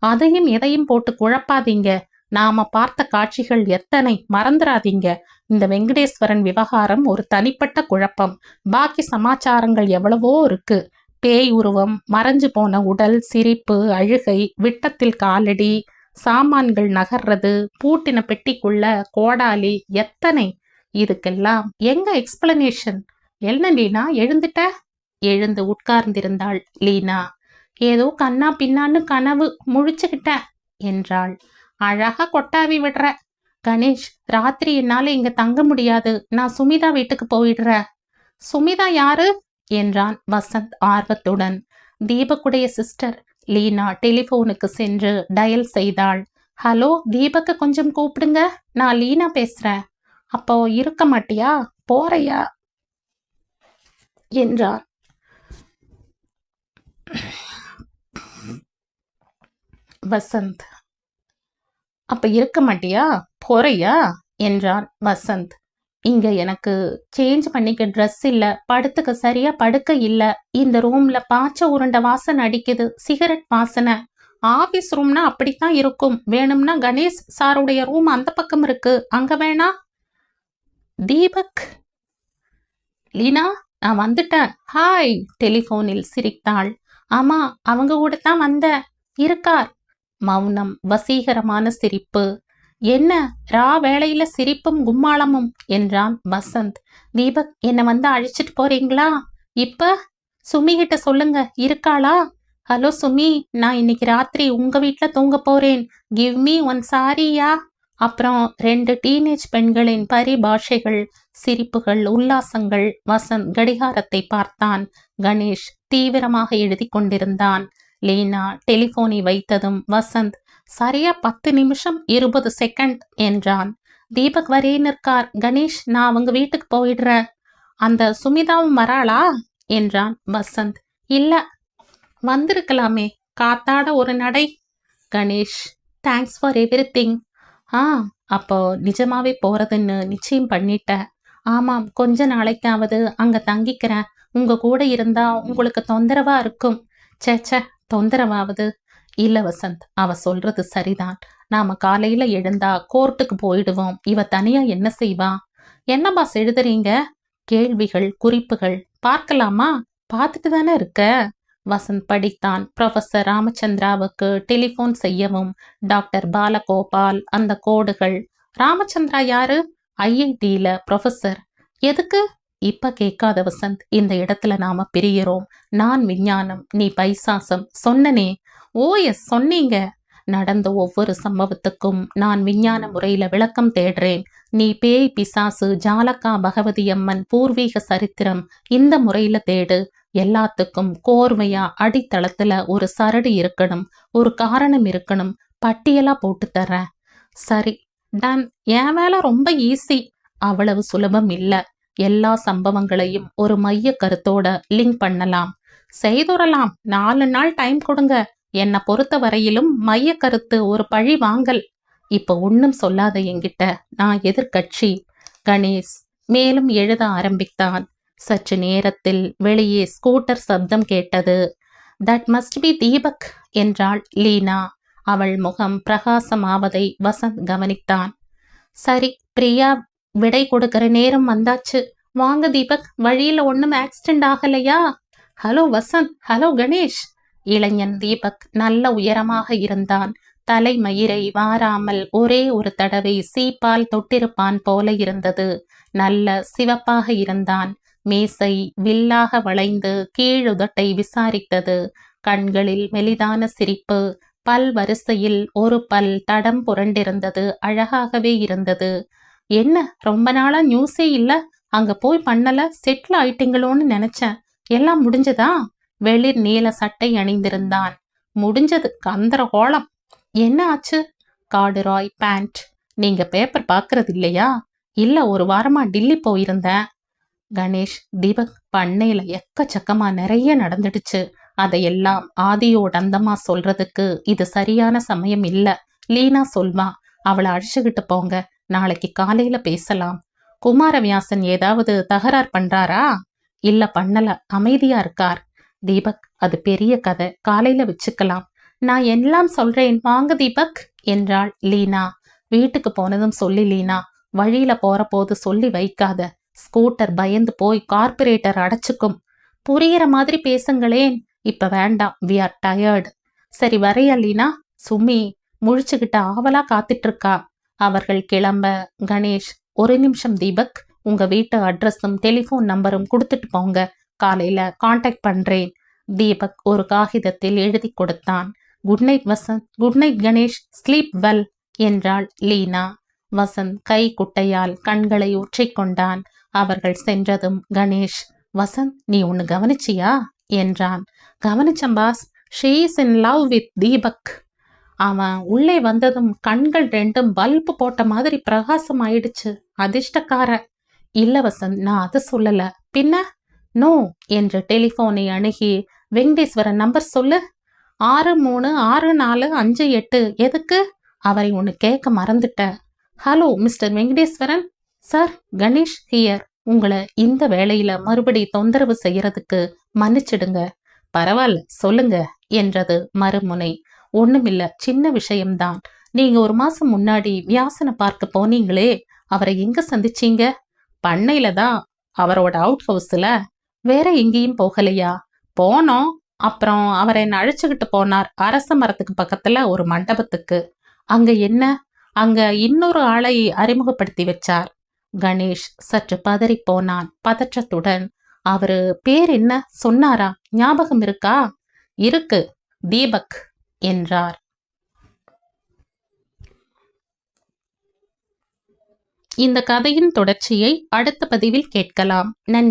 அதையும் எதையும் போட்டு குழப்பாதீங்க. நாம பார்த்த காட்சிகள் எத்தனை, மறந்துடாதீங்க. இந்த வெங்கடேஸ்வரன் விவகாரம் ஒரு தனிப்பட்ட குழப்பம். பாக்கி சமாச்சாரங்கள் எவ்வளவோ இருக்கு. பேய் உருவம், மறைஞ்சு போன உடல், சிரிப்பு, அழுகை, விட்டத்தில் காலடி, சாமான்கள் நகர்றது, பூட்டின பெட்டிக்குள்ள கோடாலி, எத்தனை. இதுக்கெல்லாம் எங்க எக்ஸ்பிளனேஷன்? என்ன லீனா, எழுந்துட்ட? எழுந்து உட்கார்ந்திருந்தாள் லீனா. ஏதோ கண்ணா பின்னான்னு கனவு, முழிச்சுக்கிட்ட என்றாள். அழகா கொட்டாவி விடுற. கணேஷ், ராத்திரி என்னால இங்க தங்க முடியாது. நான் சுமிதா வீட்டுக்கு போயிடுறேன். சுமிதா யாரு என்றான் வசந்த் ஆர்வத்துடன். தீபக்குடைய சிஸ்டர். லீனா டெலிபோனுக்கு சென்று டயல் செய்தாள். ஹலோ, தீபக்கு கொஞ்சம் கூப்பிடுங்க, நான் லீனா பேசுறேன். அப்போ இருக்க மாட்டியா, போறையா என்றான். வசந்த். அப்ப இருக்க மாட்டியா, போறையா என்றான் வசந்த். இங்க எனக்கு சேஞ்ச் பண்ணிக்க ட்ரெஸ் இல்ல, படுத்துக்க சரியா படுக்க இல்ல. இந்த ரூம்ல பாச்ச உருண்ட வாசனை அடிக்குது, சிகரெட் வாசனை. ஆபீஸ் ரூம்னா அப்படித்தான் இருக்கும். வேணும்னா கணேஷ் சாருடைய ரூம் அந்த பக்கம் இருக்கு, அங்க வேணா. தீபக். லீனா, நான் வந்துட்டேன். ஹாய். டெலிபோனில் சிரித்தாள். ஆமா, அவங்க கூட தான் வந்த. இருக்கார். மௌனம், வசீகரமான சிரிப்பு. என்ன ரா வேளையில சிரிப்பும் கும்மாளமும் என்றான் வசந்த். தீபக், என்ன வந்து அழைச்சிட்டு போறீங்களா? இப்ப சுமிகிட்ட சொல்லுங்க, இருக்காளா? ஹலோ சுமி, நான் இன்னைக்கு ராத்திரி உங்க வீட்டுல தூங்க போறேன். கிவ் மீ ஒன் சாரியா. அப்புறம் 2 டீனேஜ் பெண்களின் பரிபாஷைகள், சிரிப்புகள், உல்லாசங்கள். வசந்த் கடிகாரத்தை பார்த்தான். கணேஷ் தீவிரமாக எழுதி கொண்டிருந்தான். லீனா டெலிபோனை வைத்ததும் வசந்த், சரியா 10 நிமிஷம் 20 செகண்ட் என்றான். தீபக் வரேன்னு இருக்கார். கணேஷ், நான் அவங்க வீட்டுக்கு போயிடுறேன். அந்த சுமிதாவும் வராளா என்றான் வசந்த். இல்ல, வந்திருக்கலாமே, காத்தாட ஒரு நடை. Ganesh, thanks for everything. அப்போ நிஜமாவே போறதுன்னு நிச்சயம் பண்ணிட்ட? ஆமாம், கொஞ்ச நாளைக்காவது அங்க தங்கிக்கிறேன். உங்க கூட இருந்தா உங்களுக்கு தொந்தரவா இருக்கும். சேச்ச, தொந்தரவாவது இல்ல வசந்த், அவ சொல்றது சரிதான். நாம காலையில எழுந்தா கோர்ட்டுக்கு போயிடுவோம். இவ தனியா என்ன செய்வா? என்ன பாஸ் எழுதுறீங்க? கேள்விகள், குறிப்புகள். பார்க்கலாமா? பார்த்துட்டு தானே இருக்க. வசந்த் படித்தான். ப்ரொஃபசர் ராமச்சந்திராவுக்கு டெலிபோன் செய்யவும். டாக்டர் பாலகோபால். அந்த கோடுகள். ராமச்சந்திரா யாரு? IITல ப்ரொஃபசர். எதுக்கு? இப்ப கேட்காத வசந்த், இந்த இடத்துல நாம பிரிகிறோம். நான் விஞ்ஞானம், நீ பைசாசம். சொன்னனே. ஓஎஸ் சொன்னீங்க. நடந்த ஒவ்வொரு சம்பவத்துக்கும் நான் விஞ்ஞான முறையில விளக்கம் தேடுறேன். நீ பேய், பிசாசு, ஜாலகா, பகவதி அம்மன், பூர்வீக சரித்திரம், இந்த முறையில தேடு. எல்லாத்துக்கும் கோர்வையா அடித்தளத்துல ஒரு சரடு இருக்கணும், ஒரு காரணம் இருக்கணும். பட்டியலா போட்டு தர்றேன். சரி, டன். என் வேலை ரொம்ப ஈஸி. அவ்வளவு சுலபம் இல்ல. எல்லா சம்பவங்களையும் ஒரு மைய கருத்தோட லிங்க் பண்ணலாம். செய்துறலாம். 4 நாள் டைம் கொடுங்க. என்னை பொறுத்த வரையிலும் மைய கருத்து ஒரு பழி வாங்கல். இப்ப ஒன்னும் சொல்லாத என்கிட்ட, நான் எதிர்கட்சி. கணேஷ் மேலும் எழுத ஆரம்பித்தான். சற்று நேரத்தில் வெளியே ஸ்கூட்டர் சப்தம் கேட்டது. தட் மஸ்ட் பி தீபக் என்றாள் லீனா. அவள் முகம் பிரகாசமாவதை வசந்த் கவனித்தான். சரி, பிரியா விடை கொடுக்கிற நேரம் வந்தாச்சு. வாங்க தீபக், வழியில ஒண்ணும் ஆக்சிடென்ட் ஆகலையா? Hello Vasanth, hello Ganesh. இளைஞன் தீபக் நல்ல உயரமாக இருந்தான். தலைமயிரை வாராமல் ஒரே ஒரு தடவை சீப்பால் தொட்டிருப்பான் போல இருந்தது. நல்ல சிவப்பாக இருந்தான். மீசை வில்லாக வளைந்து கீழுதட்டை விசாரித்தது. கண்களில் மெலிதான சிரிப்பு. பல் வரிசையில் ஒரு பல் தடம் புரண்டிருந்தது. அழகாகவே இருந்தது. என்ன, ரொம்ப நாளா நியூஸே இல்ல, அங்க போய் பண்ணல, செட்டில் ஆயிட்டீங்களோன்னு நினைச்சேன். எல்லாம் முடிஞ்சதா? வெளிர் நீல சட்டை அணிந்திருந்தான். முடிஞ்சது, கந்தர கோலம். என்ன ஆச்சு? காடுராய் பேண்ட். நீங்க பேப்பர் பாக்குறது இல்லையா? இல்ல, ஒரு வாரமா டில்லி போயிருந்தேன். கணேஷ், தீபக், பண்ணையில எக்கச்சக்கமா நிறைய நடந்துடுச்சு. அதையெல்லாம் ஆதியோட அந்தமா சொல்றதுக்கு இது சரியான சமயம் இல்ல. லீனா சொல்வா. அவளை அழைச்சுக்கிட்டு போங்க, நாளைக்கு காலையில பேசலாம். குமாரவியாசன் ஏதாவது தகராறு பண்றாரா? இல்ல, பண்ணல, அமைதியா இருக்கார். தீபக், அது பெரிய கதை, காலையில வச்சுக்கலாம். நான் எல்லாம் சொல்றேன், வாங்க தீபக் என்றாள் லீனா. வீட்டுக்கு போனதும் சொல்லி லீனா, வழியில போற போது சொல்லி வைக்காத. ஸ்கூட்டர் பயந்து போய் கார்பரேட்டர் அடைச்சுக்கும். புரியிற மாதிரி பேசுங்களேன். இப்ப வேண்டாம், வி ஆர் டயர்டு. சரி, வரையா லீனா? சுமி முழிச்சுக்கிட்ட ஆவலா காத்துட்டு இருக்கா. அவர்கள் கிளம்ப கணேஷ், ஒரு நிமிஷம் தீபக், உங்க வீட்டு அட்ரஸும் டெலிஃபோன் நம்பரும் கொடுத்துட்டு போங்க, காலையில காண்டாக்ட் பண்றேன். தீபக் ஒரு காகிதத்தில் எழுதி கொடுத்தான். Good night Vasanth. Good night Ganesh, sleep well என்றாள் லீனா. வசந்த் கை குட்டையால் கண்களை ஒற்றிக்கொண்டான். அவர்கள் சென்றதும் கணேஷ், வசந்த், நீ ஒன்னு கவனிச்சியா என்றான். கவனிச்சம் boss. She is in love with Deepak. அவன் உள்ளே வந்ததும் கண்கள் ரெண்டும் பல்பு போட்ட மாதிரி பிரகாசம் ஆயிடுச்சு. அதிர்ஷ்டக்கார. இல்ல வசந்த், நான் அதை சொல்லல. பின்ன? நோ என்று டெலிஃபோனை அணுகி, வெங்கடேஸ்வரன் நம்பர் சொல்லு. 636458. எதுக்கு? அவரை ஒன்று கேட்க மறந்துட்டேன். Hello mister Venkateswaran. Sir, Ganesh here. உங்களை இந்த வேளையில மறுபடி தொந்தரவு செய்யறதுக்கு மன்னிச்சிடுங்க. பரவாயில்ல, சொல்லுங்க என்றது மறுமுனை. ஒண்ணுமில்ல, சின்ன விஷயம்தான். நீங்க ஒரு மாசம் முன்னாடி வியாசனை பார்க்க போனீங்களே, அவரை எங்க சந்திச்சீங்க? பண்ணையில தான், அவரோட அவுட் ஹவுஸ்ல. வேற எங்கேயும் போகலையா? போனோம். அப்புறம் அவர் என்னை அழைச்சுக்கிட்டு போனார் அரச மரத்துக்கு பக்கத்துல ஒரு மண்டபத்துக்கு. அங்க என்ன? அங்க இன்னொரு ஆளை அறிமுகப்படுத்தி வச்சார். கணேஷ் சற்று பதறி போனான் பதற்றத்துடன். அவரு பேர் என்ன சொன்னாரா? ஞாபகம் இருக்கா? இருக்கு, தீபக் என்றார். இந்த கதையின் தொடர்ச்சியை அடுத்த பதிவில் கேட்கலாம். நன்றி.